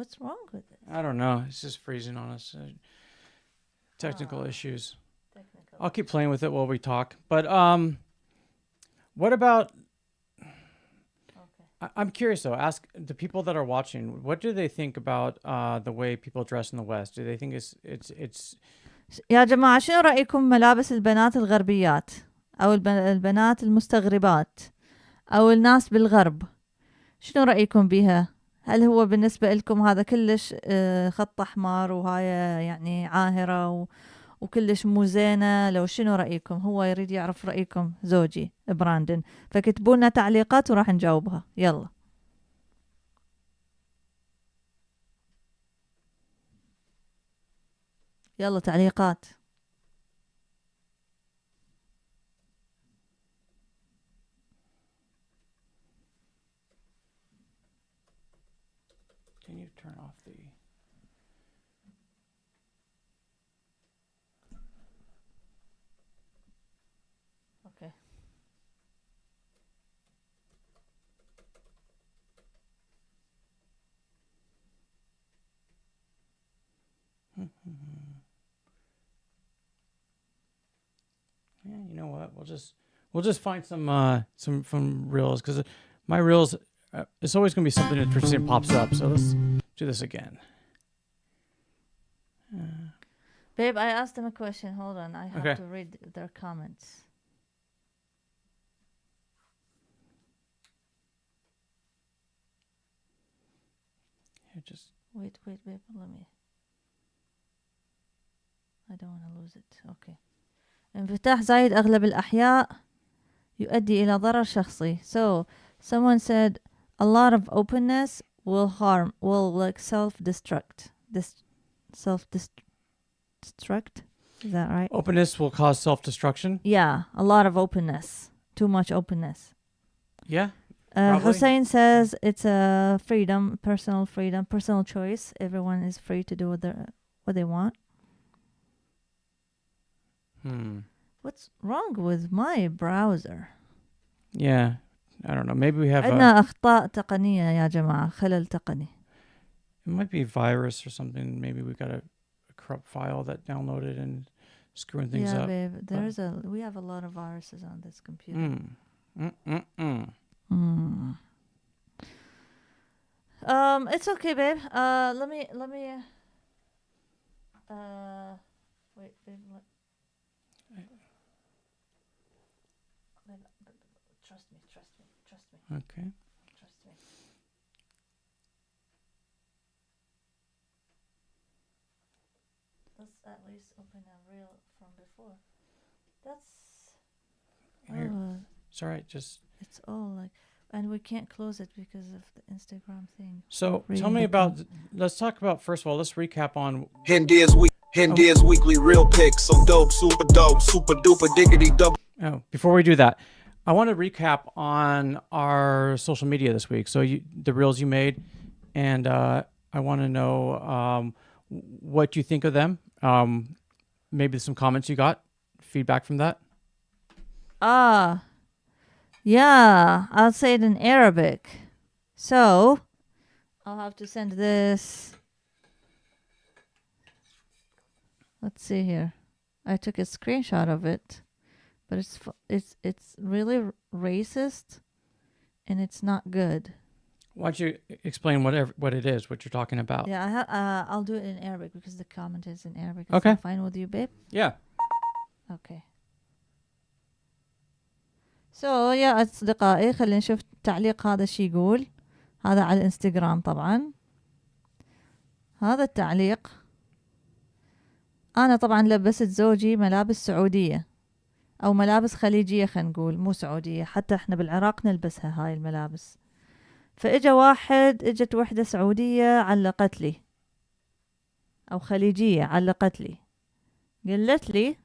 What's wrong with it? I don't know. It's just freezing on us. Technical issues. Technical. I'll keep playing with it while we talk. But what about? Okay. I'm curious though. Ask the people that are watching. What do they think about the way people dress in the West? Do they think it's يا جماعة شنو رأيكم ملابس البنات الغربيات أو البنات المستغربات أو الناس بالغرب؟ شنو رأيكم بها؟ هل هو بالنسبة لكم هذا كلش خط أحمر وهاي يعني عاهرة وكلش مو زينة؟ لو شنو رأيكم؟ هو يريد يعرف رأيكم زوجي براندن، فكتبوا لنا تعليقات وراح نجاوبها. يلا يلا تعليقات. Can you turn off the? Okay. Yeah, you know what? We'll just find some from reels because my reels it's always going to be something interesting pops up. So let's do this again. Babe, I asked them a question. Hold on. I have Okay. to read their comments. Here, just Wait, babe. Let me. I don't want to lose it. Okay. انفتاح زايد أغلب الأحياء يؤدي إلى ضرر شخصي. So, someone said a lot of openness will like self-destruct. Self-destruct? Is that right? openness will cause self-destruction. Yeah, a lot of openness. Too much openness. Yeah. Probably. Hussein says it's a freedom, personal choice. Everyone is free to do what they want. What's wrong with my browser? Yeah. I don't know. Maybe we have عندنا أخطاء تقنية يا جماعة، خلل تقني. it might be virus or something. Maybe we got a corrupt file that downloaded and screwing things up. Yeah, babe. We have a lot of viruses on this computer. It's okay, babe. Let me. Wait, babe. Trust me. Okay. Trust me. Let's at least open a reel from before. That's. Here. Oh, It's all right. Just it's all like, and we can't close it because of the Instagram thing. so Reading tell me the about. Let's talk about first of all. Let's recap on. Hind Deer's weekly real picks. So dope, super duper diggity double. Oh, before we do that, I want to recap on our social media this week. So the reels you made, and I want to know what you think of them. Maybe some comments you got, feedback from that. Yeah, I'll say it in Arabic. So, I'll have to send this. Let's see here. I took a screenshot of it, but it's really racist, and it's not good. Why don't you explain what it is, what you're talking about? Yeah, I'll do it in Arabic because the comment is in Arabic. Is Okay. that fine with you, babe? Yeah. Okay. So يا أصدقائي خلينا نشوف تعليق هذا الشي يقول. هذا على الانستغرام طبعا. هذا التعليق: أنا طبعا لبست زوجي ملابس سعودية أو ملابس خليجية، خلينا نقول مو سعودية، حتى احنا بالعراق نلبسها هاي الملابس. اجت وحدة سعودية علقت لي، أو خليجية علقت لي، قالت لي،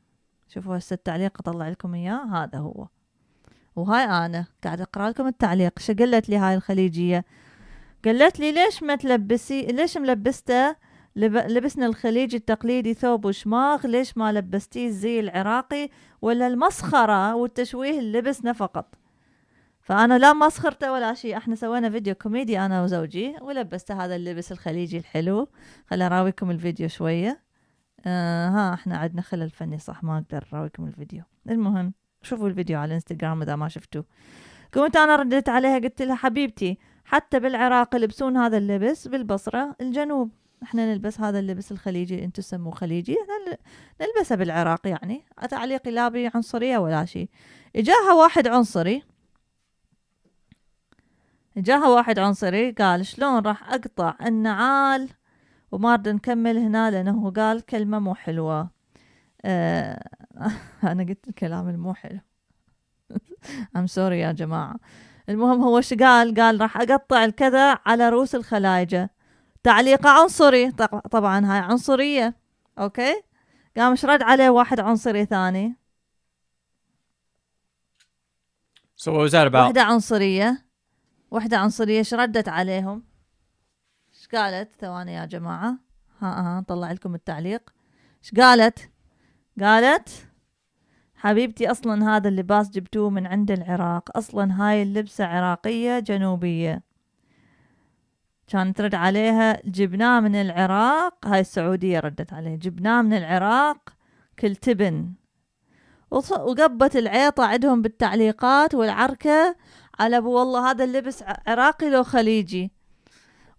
شوفوا هسه التعليق أطلع لكم إياه، هذا هو، وهاي أنا قاعد أقرأ لكم التعليق. شو قالت لي هاي الخليجية؟ قالت لي ليش ملبسته لبسنا الخليجي التقليدي ثوب وشماغ، ليش ما لبستيه الزي العراقي ولا المسخرة والتشويه اللبسنا فقط؟ فأنا لا مسخرته ولا شيء. احنا سوينا فيديو كوميدي أنا وزوجي ولبسته هذا اللبس الخليجي الحلو. خليني أراويكم الفيديو شوية. احنا عندنا خلل فني صح، ما أقدر أراويكم الفيديو. المهم شوفوا الفيديو على الانستغرام إذا ما شفتوه. قمت أنا رديت عليها قلت لها حبيبتي حتى بالعراق يلبسون هذا اللبس، بالبصرة الجنوب احنا نلبس هذا اللبس الخليجي، انتو سموه خليجي، احنا نلبسه بالعراق. يعني تعليقي لا بعنصرية ولا شيء. اجاها واحد عنصري قال شلون راح اقطع النعال وما رد نكمل هنا لانه قال كلمة مو حلوة. انا قلت الكلام المو حلو. I'm sorry يا جماعة. المهم هو شو قال راح اقطع الكذا على رؤوس الخلايجة. تعليق عنصري، طبعا هاي عنصرية. اوكي، قام رد عليه واحد عنصري ثاني. So what was that about? واحدة عنصرية ايش ردت عليهم؟ ايش قالت؟ ثواني يا جماعة، نطلع لكم التعليق. ايش قالت حبيبتي اصلا هذا اللباس جبتوه من عند العراق، اصلا هاي اللبسة عراقية جنوبية. كانت ترد عليها جبناه من العراق، هاي السعودية ردت عليه جبناه من العراق كل تبن. وقبت العيطة عندهم بالتعليقات والعركة على ابو والله هذا اللبس عراقي لو خليجي،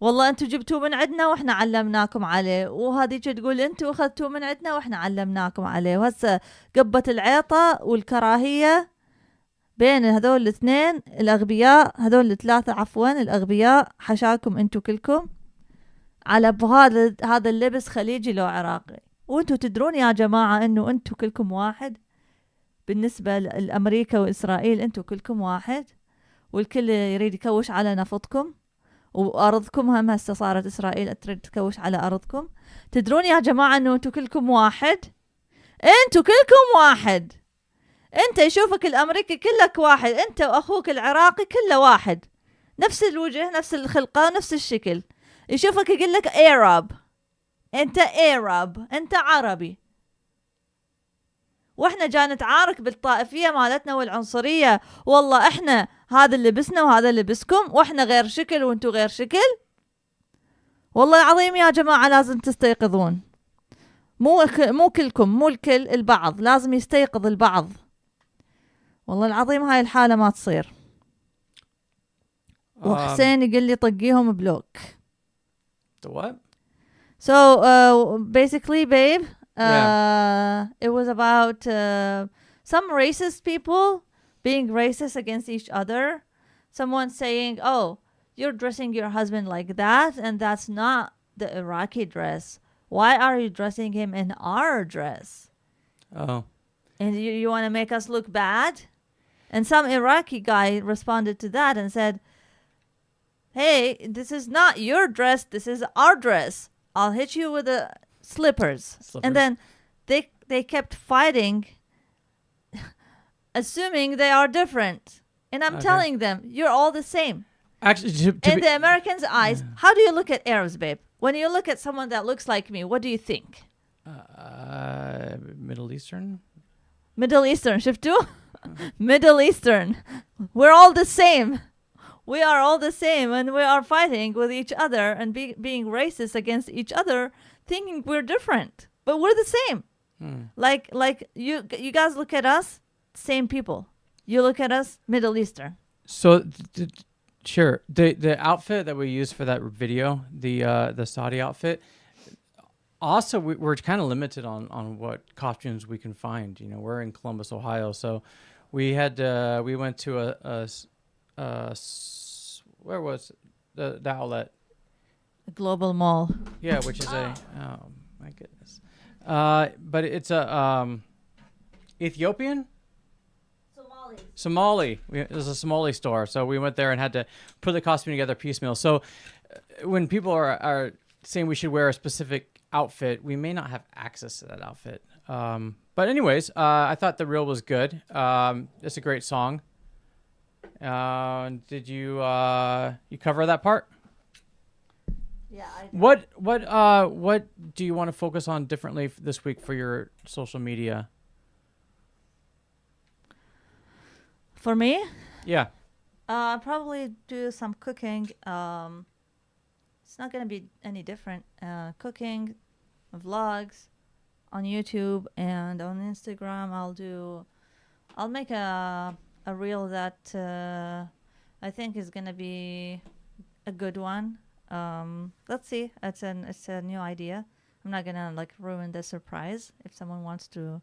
والله انتوا جبتوه من عندنا واحنا علمناكم عليه، وهذيك تقول انتوا اخذتوه من عندنا واحنا علمناكم عليه. وهسه قبت العيطة والكراهية بين هذول الاثنين الأغبياء، هذول الثلاثة عفوا الأغبياء، حشاكم انتو كلكم على هذا اللبس خليجي لو عراقي. وانتو تدرون يا جماعة انه انتو كلكم واحد بالنسبة لأمريكا وإسرائيل، انتو كلكم واحد، والكل يريد يكوش على نفطكم وأرضكم. هم هسه صارت إسرائيل تريد تكوش على أرضكم. تدرون يا جماعة انه انتو كلكم واحد، انتو كلكم واحد. انت يشوفك الامريكي كلك واحد، انت واخوك العراقي كله واحد، نفس الوجه نفس الخلقة نفس الشكل. يشوفك يقول لك Arab، انت Arab، انت عربي. واحنا جاي نتعارك بالطائفية مالتنا والعنصرية، والله احنا هذا اللي لبسنا وهذا اللي لبسكم، واحنا غير شكل وانتو غير شكل. والله العظيم يا جماعة لازم تستيقظون. مو كلكم، مو الكل، البعض لازم يستيقظ البعض. والله العظيم هاي الحالة ما تصير. وحسين يقول لي طقيهم بلوك. The what? So basically babe, it was about some racist people being racist against each other. Someone saying, oh, you're dressing your husband like that and that's not the Iraqi dress. Why are you dressing him in our dress? Oh. And you want to make us look bad? And some Iraqi guy responded to that and said, hey, this is not your dress, this is our dress. I'll hit you with the slippers. And then they kept fighting, assuming they are different. And I'm telling them, you're all the same. Actually, in the Americans' eyes, how do you look at Arabs, babe? When you look at someone that looks like me, what do you think? Middle Eastern? Middle Eastern, شفتوا? Middle Eastern. We're all the same. We are all the same, and we are fighting with each other and being racist against each other, thinking we're different, but we're the same. Like you guys look at us, same people. You look at us, Middle Eastern. So, sure. The outfit that we used for that video, the Saudi outfit. Also, we're kind of limited on what costumes we can find. You know, we're in Columbus, Ohio, so we went to a where was the outlet? A Global Mall. Yeah, which is oh my goodness. But it's a Ethiopian? Somali. There's a Somali store, so we went there and had to put the costume together piecemeal. So when people are saying we should wear a specific outfit, we may not have access to that outfit. But anyways, I thought the reel was good. It's a great song. Did you cover that part? Yeah, I did. What do you want to focus on differently this week for your social media? For me? Yeah. Probably do some cooking. It's not gonna be any different. Cooking, vlogs on YouTube and on Instagram. I'll make a reel that I think is gonna be a good one. Let's see. It's a new idea. I'm not gonna like ruin the surprise. If someone wants to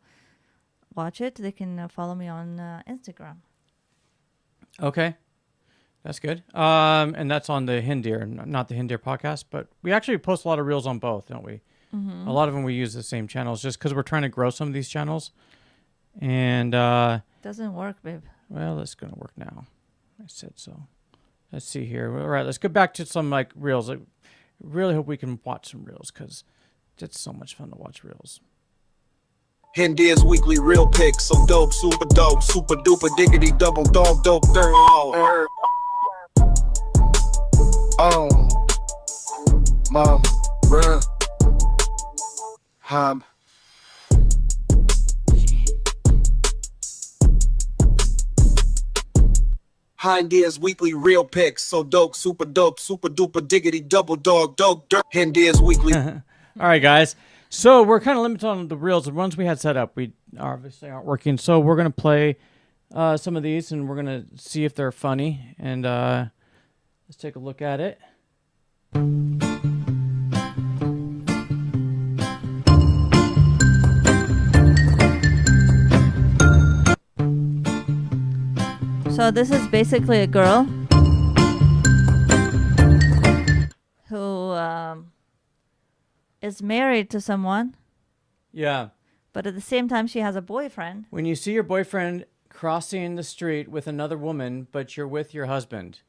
watch it, they can follow me on Instagram. Okay. That's good. And that's on the Hind Deer, not the Hind Deer podcast, but we actually post a lot of reels on both, don't we? Mm-hmm. A lot of them we use the same channels just because we're trying to grow some of these channels. And Doesn't work, babe. well, it's gonna work now. I said so. Let's see here. All right, let's get back to some like reels. I really hope we can watch some reels because it's so much fun to watch reels. Hind Deer's weekly real picks. So dope, super duper diggity double dog dope. Oh, mom, bruh, ham. Hind Deer's weekly real picks. So dope, super duper diggity double dog dope. Hind Deer's weekly. All right, guys. So we're kind of limited on the reels. The ones we had set up, we obviously aren't working. So we're gonna play some of these, and we're gonna see if they're funny. And let's take a look at it. So this is basically a girl who is married to someone, Yeah. but at the same time she has a boyfriend. When you see your boyfriend crossing the street with another woman, but you're with your husband.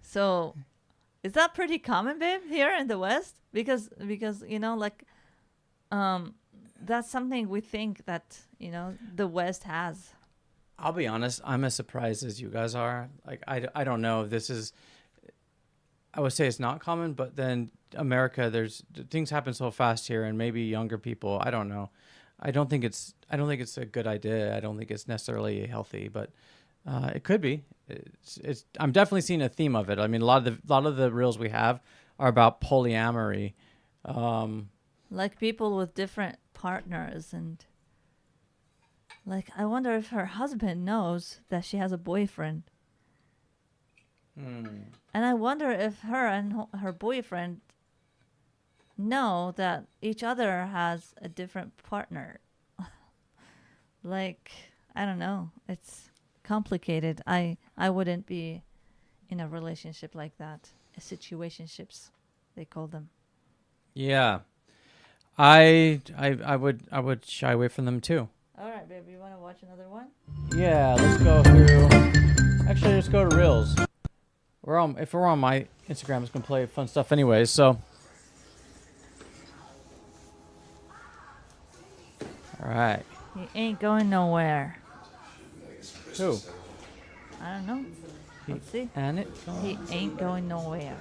So is that pretty common, babe, here in the West? Because you know, like that's something we think that, you know, the West has. I'll be honest, I'm as surprised as you guys are. Like, I don't know if this is, I would say it's not common, but then America, things happen so fast here, and maybe younger people, I don't know. I don't think it's a good idea. I don't think it's necessarily healthy, but it could be. I'm definitely seeing a theme of it. I mean, a lot of the reels we have are about polyamory. Like people with different partners, and like I wonder if her husband knows that she has a boyfriend. And I wonder if her and her boyfriend know that each other has a different partner. Like, I don't know. It's complicated. I wouldn't be in a relationship like that. Situationships, they call them. Yeah. I would shy away from them too. All right, baby, you want to watch another one? Yeah, let's go through. Actually, let's go to reels. If we're on my Instagram, it's gonna play fun stuff anyways. So, all right. He ain't going nowhere. Who? I don't know. Let's see. And it. He ain't going nowhere.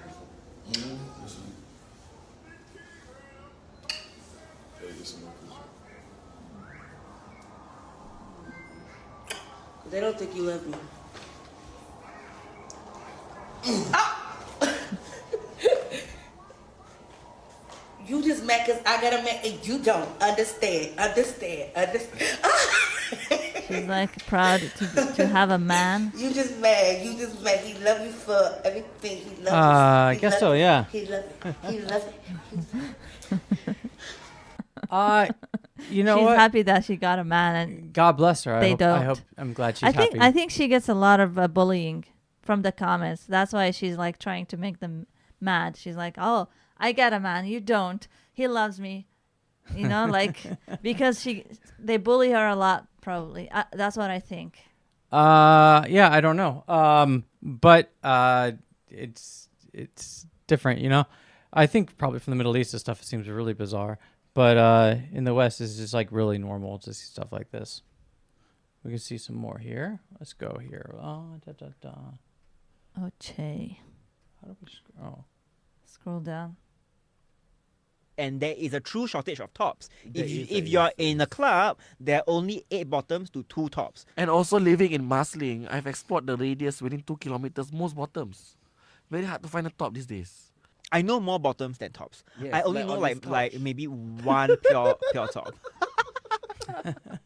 They don't think you love me. You just mad because I got a man and you don't understand. She's like proud to have a man. You just mad. He love you for everything. He loves you. I guess so, yeah. He love you. You know She's what? happy that she got a man, and God bless her. They don't. I hope. I'm glad she's happy. I think she gets a lot of bullying from the comments. That's why she's like trying to make them mad. She's like, "Oh, I got a man. You don't. He loves me." You know, like because they bully her a lot. Probably. That's what I think. Yeah, I don't know. But it's different, you know. I think probably from the Middle East, this stuff seems really bizarre. But in the West, it's just like really normal to see stuff like this. We can see some more here. Let's go here. Oh, Okay. How do we scroll? Scroll down. and there is a true shortage of tops. There If you're in a club, there are only 8 bottoms to 2 tops. And also living in Marsiling, I've explored the radius within 2 kilometers, most bottoms. Very hard to find a top these days. I know more bottoms than tops. Yes, I only like know on this like couch. maybe one pure top.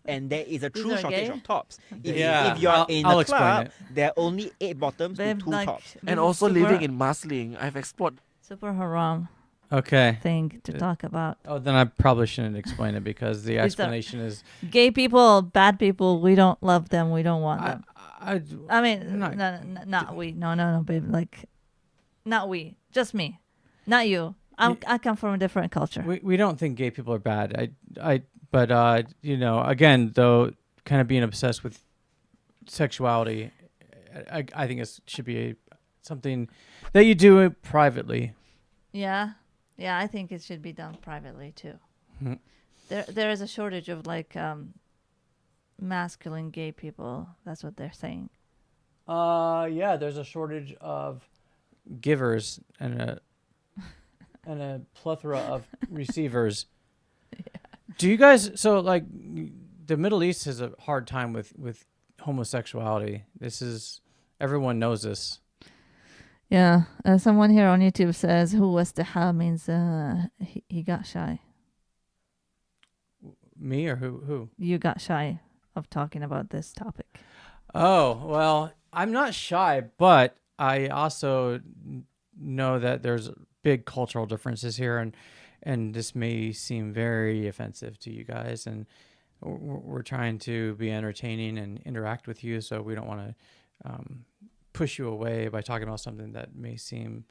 And there is a These true are shortage gay? of tops. Yeah, If you're in I'll a explain club, it. there are only 8 bottoms Babe, to 2 like, tops. this And is also super, living in Marsiling, I've explored. super haram Okay. thing to talk about. Oh, then I probably shouldn't explain it because the are- explanation is. Gay people, bad people, we don't love them. We don't want them. I mean, not- not we. No, babe. Like, not we. Just me. Not you. I come from a different culture. we don't think gay people are bad. But you know, again, though, kind of being obsessed with sexuality, I think it should be something that you do privately. Yeah. I think it should be done privately too. Hmm. There is a shortage of like masculine gay people. That's what they're saying. Yeah, there's a shortage of givers and a plethora of receivers. Do you guys, so like the Middle East has a hard time with homosexuality. Everyone knows this. Yeah. Someone here on YouTube says who was the means he got shy. Me or who? You got shy of talking about this topic. Oh, well, I'm not shy, but I also know that there's big cultural differences here, and this may seem very offensive to you guys, and we're trying to be entertaining and interact with you, so we don't want to push you away by talking about something that may seem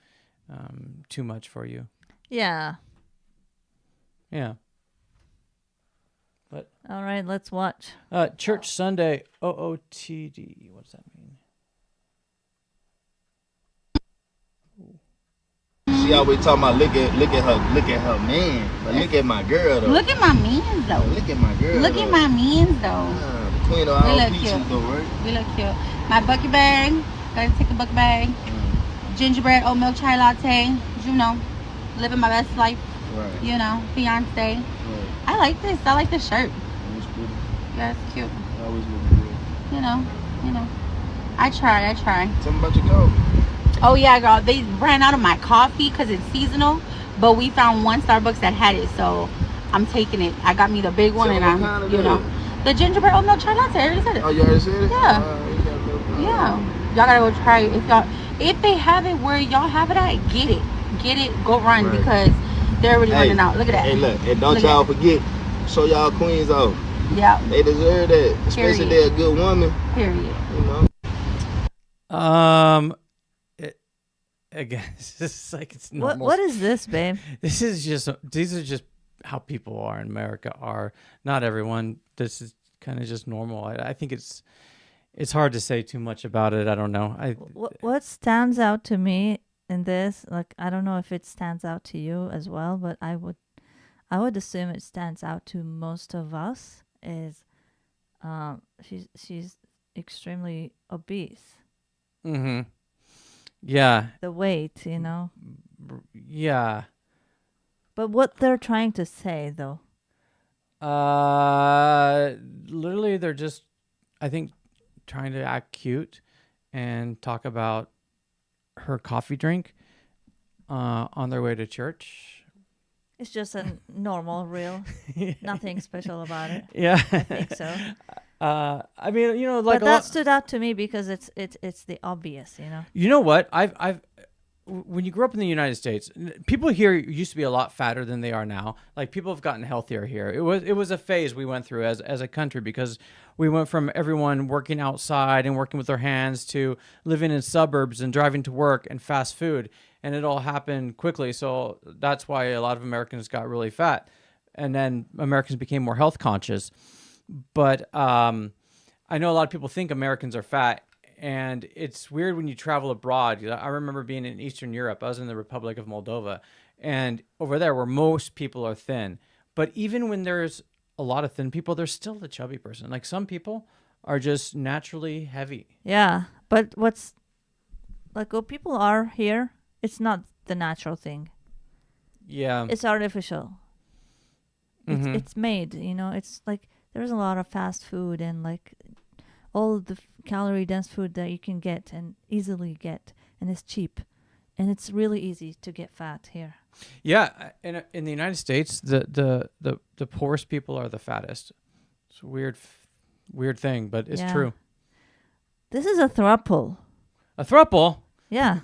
too much for you. Yeah. Yeah. But All right, let's watch. Church Sunday, OOTD. What does that mean? She always talking about look at her man, but look at my girl though. Look at my means though. Look at my girl. Look though. at my means though. The queen of We all look peaches cute. though, right? We look cute. My bucket bag. Gotta take a bucket bag. Gingerbread oat milk chai latte. You know, living my best life. Right. You know, fiance. Right. I like this. I like this shirt. It's pretty. Yeah, it's cute. Always looking good. You know. I try. Tell me about your coffee. Oh yeah, girl. They ran out of my coffee because it's seasonal, but we found one Starbucks that had it, so I'm taking it. I got me the big one, Tell and me I'm, what kind of you it know, is. the gingerbread oat milk chai latte. I already said it. Oh, you already said it? Yeah. You got milk. Yeah, y'all gotta go try it. If they have it where y'all have it at, get it, go run Right. because they're already running out. Look at that. Hey, look, and don't Look y'all at forget, show y'all queens off. Yeah. They deserve that, especially if they're a good woman. Period. You know. Again, this is like it's What normal. What is this, babe? These are just how people are in America are. Not everyone. This is kind of just normal. I think it's hard to say too much about it. I don't know. What stands out to me in this, like I don't know if it stands out to you as well, but I would assume it stands out to most of us is she's extremely obese. Mm-hmm. Yeah. The weight, you know. Yeah. But what they're trying to say though. Literally, they're just, I think, trying to act cute and talk about her coffee drink on their way to church. It's just a normal, real, nothing special about it. Yeah, I think so. I mean, you know, like but that stood out to me because it's the obvious, you know. You know what? When you grew up in the United States, people here used to be a lot fatter than they are now. Like people have gotten healthier here. It was a phase we went through as a country because we went from everyone working outside and working with their hands to living in suburbs and driving to work and fast food, and it all happened quickly. So that's why a lot of Americans got really fat, and then Americans became more health conscious. But I know a lot of people think Americans are fat. And it's weird when you travel abroad. I remember being in Eastern Europe. I was in the Republic of Moldova. And over there where most people are thin. But even when there's a lot of thin people, there's still the chubby person. Like some people are just naturally heavy. Yeah. But what's like what people are here, it's not the natural thing. Yeah. It's artificial. Mhm. It's made, it's like there's a lot of fast food and like all the calorie dense food that you can get and easily get, and it's cheap, and it's really easy to get fat here. Yeah, in the United States, the poorest people are the fattest. It's a weird thing, but it's Yeah. true. This is a throuple. A throuple? Yeah.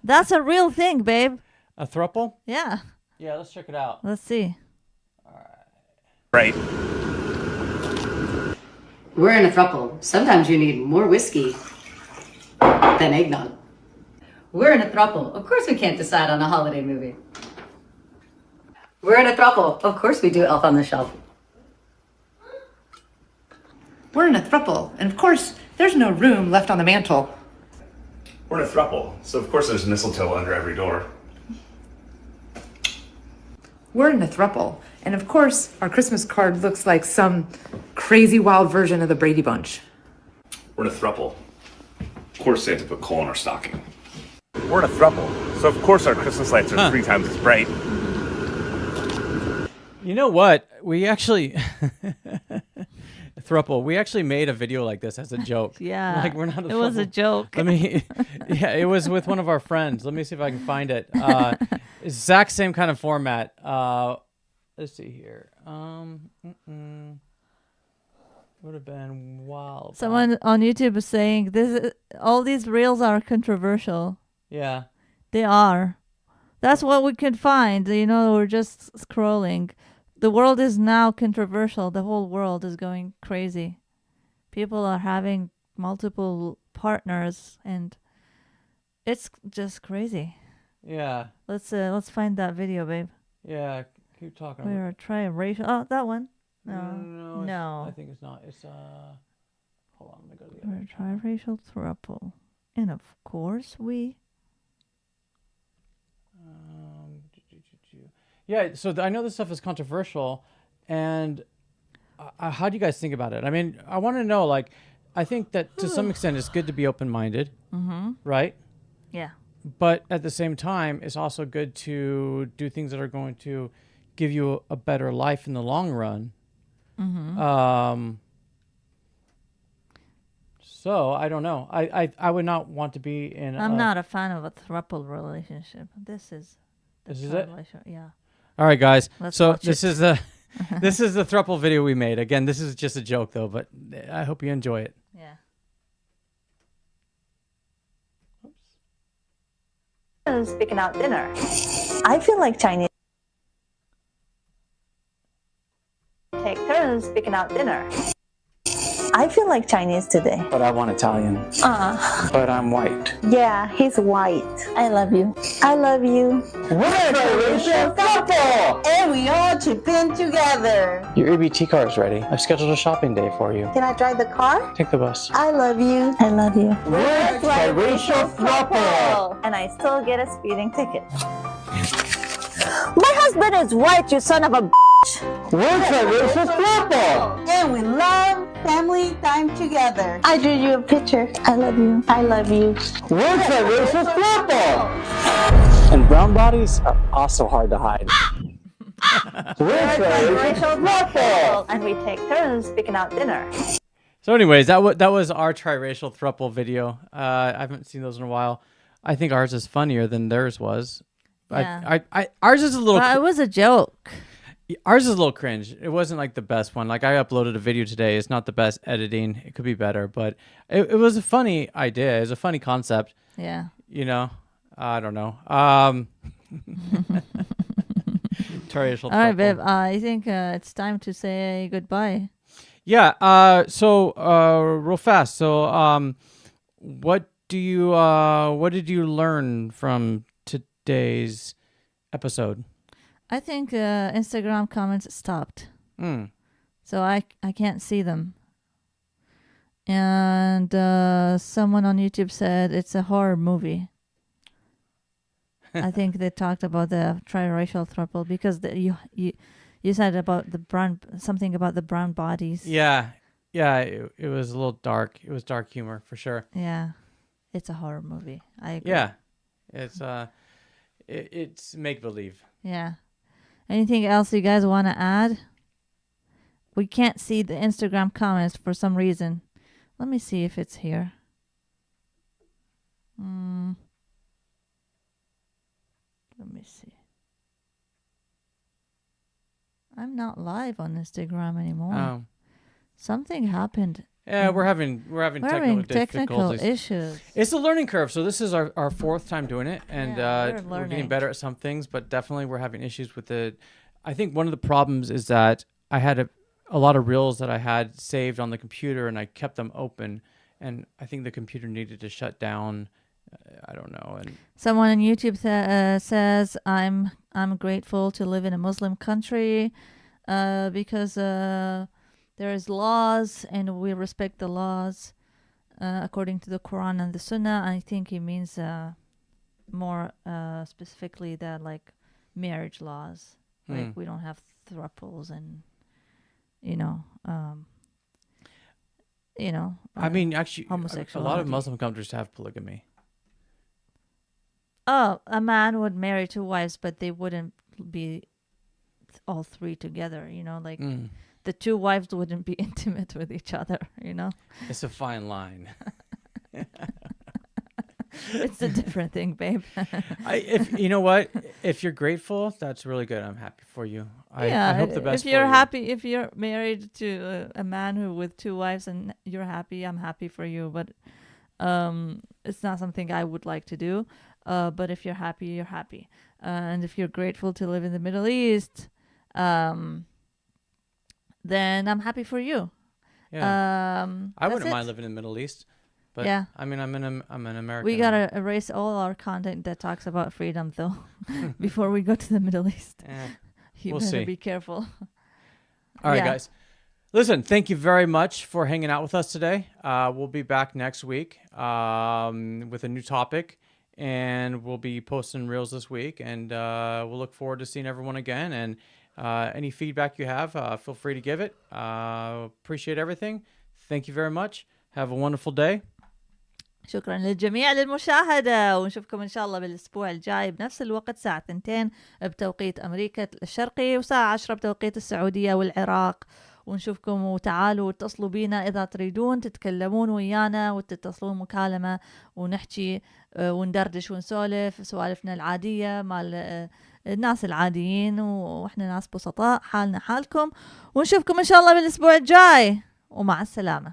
That's a real thing, babe. A throuple? Yeah. Yeah, let's check it out. Let's see. Right. We're in a throuple. Sometimes you need more whiskey than eggnog. We're in a throuple. Of course we can't decide on a holiday movie. We're in a throuple. Of course we do Elf on the Shelf. We're in a throuple, and of course, there's no room left on the mantle. We're in a throuple, so of course there's mistletoe under every door. We're in a throuple, and of course, our Christmas card looks like some crazy wild version of the Brady Bunch. We're in a throuple. Of course Santa put coal in our stocking. We're in a throuple, so of course our Christmas lights are 3 times as bright. You know what? We actually throuple. We actually made a video like this as a joke. Yeah. Like we're not. It was a joke. Yeah, it was with one of our friends. Let me see if I can find it. Exact same kind of format. Let's see here. Would have been wild. Someone on YouTube is saying all these reels are controversial. Yeah. They are. That's what we could find. We're just scrolling. The world is now controversial. The whole world is going crazy. People are having multiple partners, and it's just crazy. Yeah. Let's find that video, babe. Yeah. Keep talking. We're trying racial. Oh, that one. No. I think it's not. It's hold on. Let me go to the other. We're triracial throuple, and of course we. Yeah, so I know this stuff is controversial, and how do you guys think about it? I mean, I want to know, like, I think that to some extent it's good to be open-minded, right? Yeah. But at the same time, it's also good to do things that are going to give you a better life in the long run. So I don't know. I would not want to be in. I'm not a fan of a throuple relationship. This is it? Yeah. All right, guys. Let's so watch this it. is the this is the throuple video we made. Again, this is just a joke though, but I hope you enjoy it. Yeah. Picking out dinner. I feel like Chinese. Take turns picking out dinner. I feel like Chinese today. But I want Italian. But I'm white. Yeah, he's white. I love you. I love you. We're a racial couple! And we all chip in together. Your EBT car is ready. I've scheduled a shopping day for you. Can I drive the car? Take the bus. I love you. I love you. We're a triracial couple! And I still get a speeding ticket. My husband is white, you son of a We're a triracial couple! And we love family time together. I drew you a picture. I love you. I love you. We're a triracial couple! And brown bodies are also hard to hide. We're a triracial couple! And we take turns picking out dinner. So, anyways, that was our triracial throuple video. I haven't seen those in a while. I think ours is funnier than theirs was. Yeah. Ours is a little. It was a joke. Ours is a little cringe. It wasn't like the best one. Like I uploaded a video today. It's not the best editing. It could be better, but it was a funny idea. It was a funny concept. Yeah. I don't know. Triracial. All right, babe. I think it's time to say goodbye. Yeah. So real fast. So what did you learn from today's episode? I think Instagram comments stopped. So I can't see them. And someone on YouTube said it's a horror movie. I think they talked about the triracial throuple because you said about the brown, something about the brown bodies. Yeah. It was a little dark. It was dark humor for sure. Yeah, it's a horror movie. I agree. Yeah, it's make believe. Yeah. Anything else you guys want to add? We can't see the Instagram comments for some reason. Let me see if it's here. Let me see. I'm not live on Instagram anymore. Oh. Something happened. Yeah, we're having technical difficulties. Issues. It's a learning curve. So this is our fourth time doing it, and we're getting better at some things, but definitely we're having issues with it. I think one of the problems is that I had a lot of reels that I had saved on the computer, and I kept them open, and I think the computer needed to shut down. I don't know. And someone on YouTube says, "I'm grateful to live in a Muslim country because there is laws and we respect the laws according to the Quran and the Sunnah." I think he means more specifically that like marriage laws. Like we don't have thruples and I mean, actually, homosexuality. a lot of Muslim countries have polygamy. Oh, a man would marry 2 wives, but they wouldn't be all 3 together, like the 2 wives wouldn't be intimate with each other, It's a fine line. It's a different thing, babe. If you know what, if you're grateful, that's really good. I'm happy for you. I hope the best if you're for you. happy, if you're married to a man who with 2 wives and you're happy, I'm happy for you. But it's not something I would like to do. But if you're happy, you're happy. And if you're grateful to live in the Middle East, then I'm happy for you. Yeah. I wouldn't mind it. living in the Middle East. But yeah. I mean, I'm an American. We gotta erase all our content that talks about freedom, though, before we go to the Middle East. You better be careful. All right, guys. Listen, thank you very much for hanging out with us today. We'll be back next week with a new topic, and we'll be posting reels this week. And we'll look forward to seeing everyone again. And any feedback you have, feel free to give it. Appreciate everything. Thank you very much. Have a wonderful day. شكرا للجميع للمشاهدة، ونشوفكم إن شاء الله بالأسبوع الجاي بنفس الوقت ساعة 2 بتوقيت أمريكا الشرقي وساعة 10 بتوقيت السعودية والعراق. ونشوفكم وتعالوا اتصلوا بينا إذا تريدون تتكلمون ويانا وتتصلون مكالمة ونحكي وندردش ونسولف سوالفنا العادية مال الناس العاديين، وإحنا ناس بسطاء حالنا حالكم. ونشوفكم إن شاء الله بالأسبوع الجاي، ومع السلامة.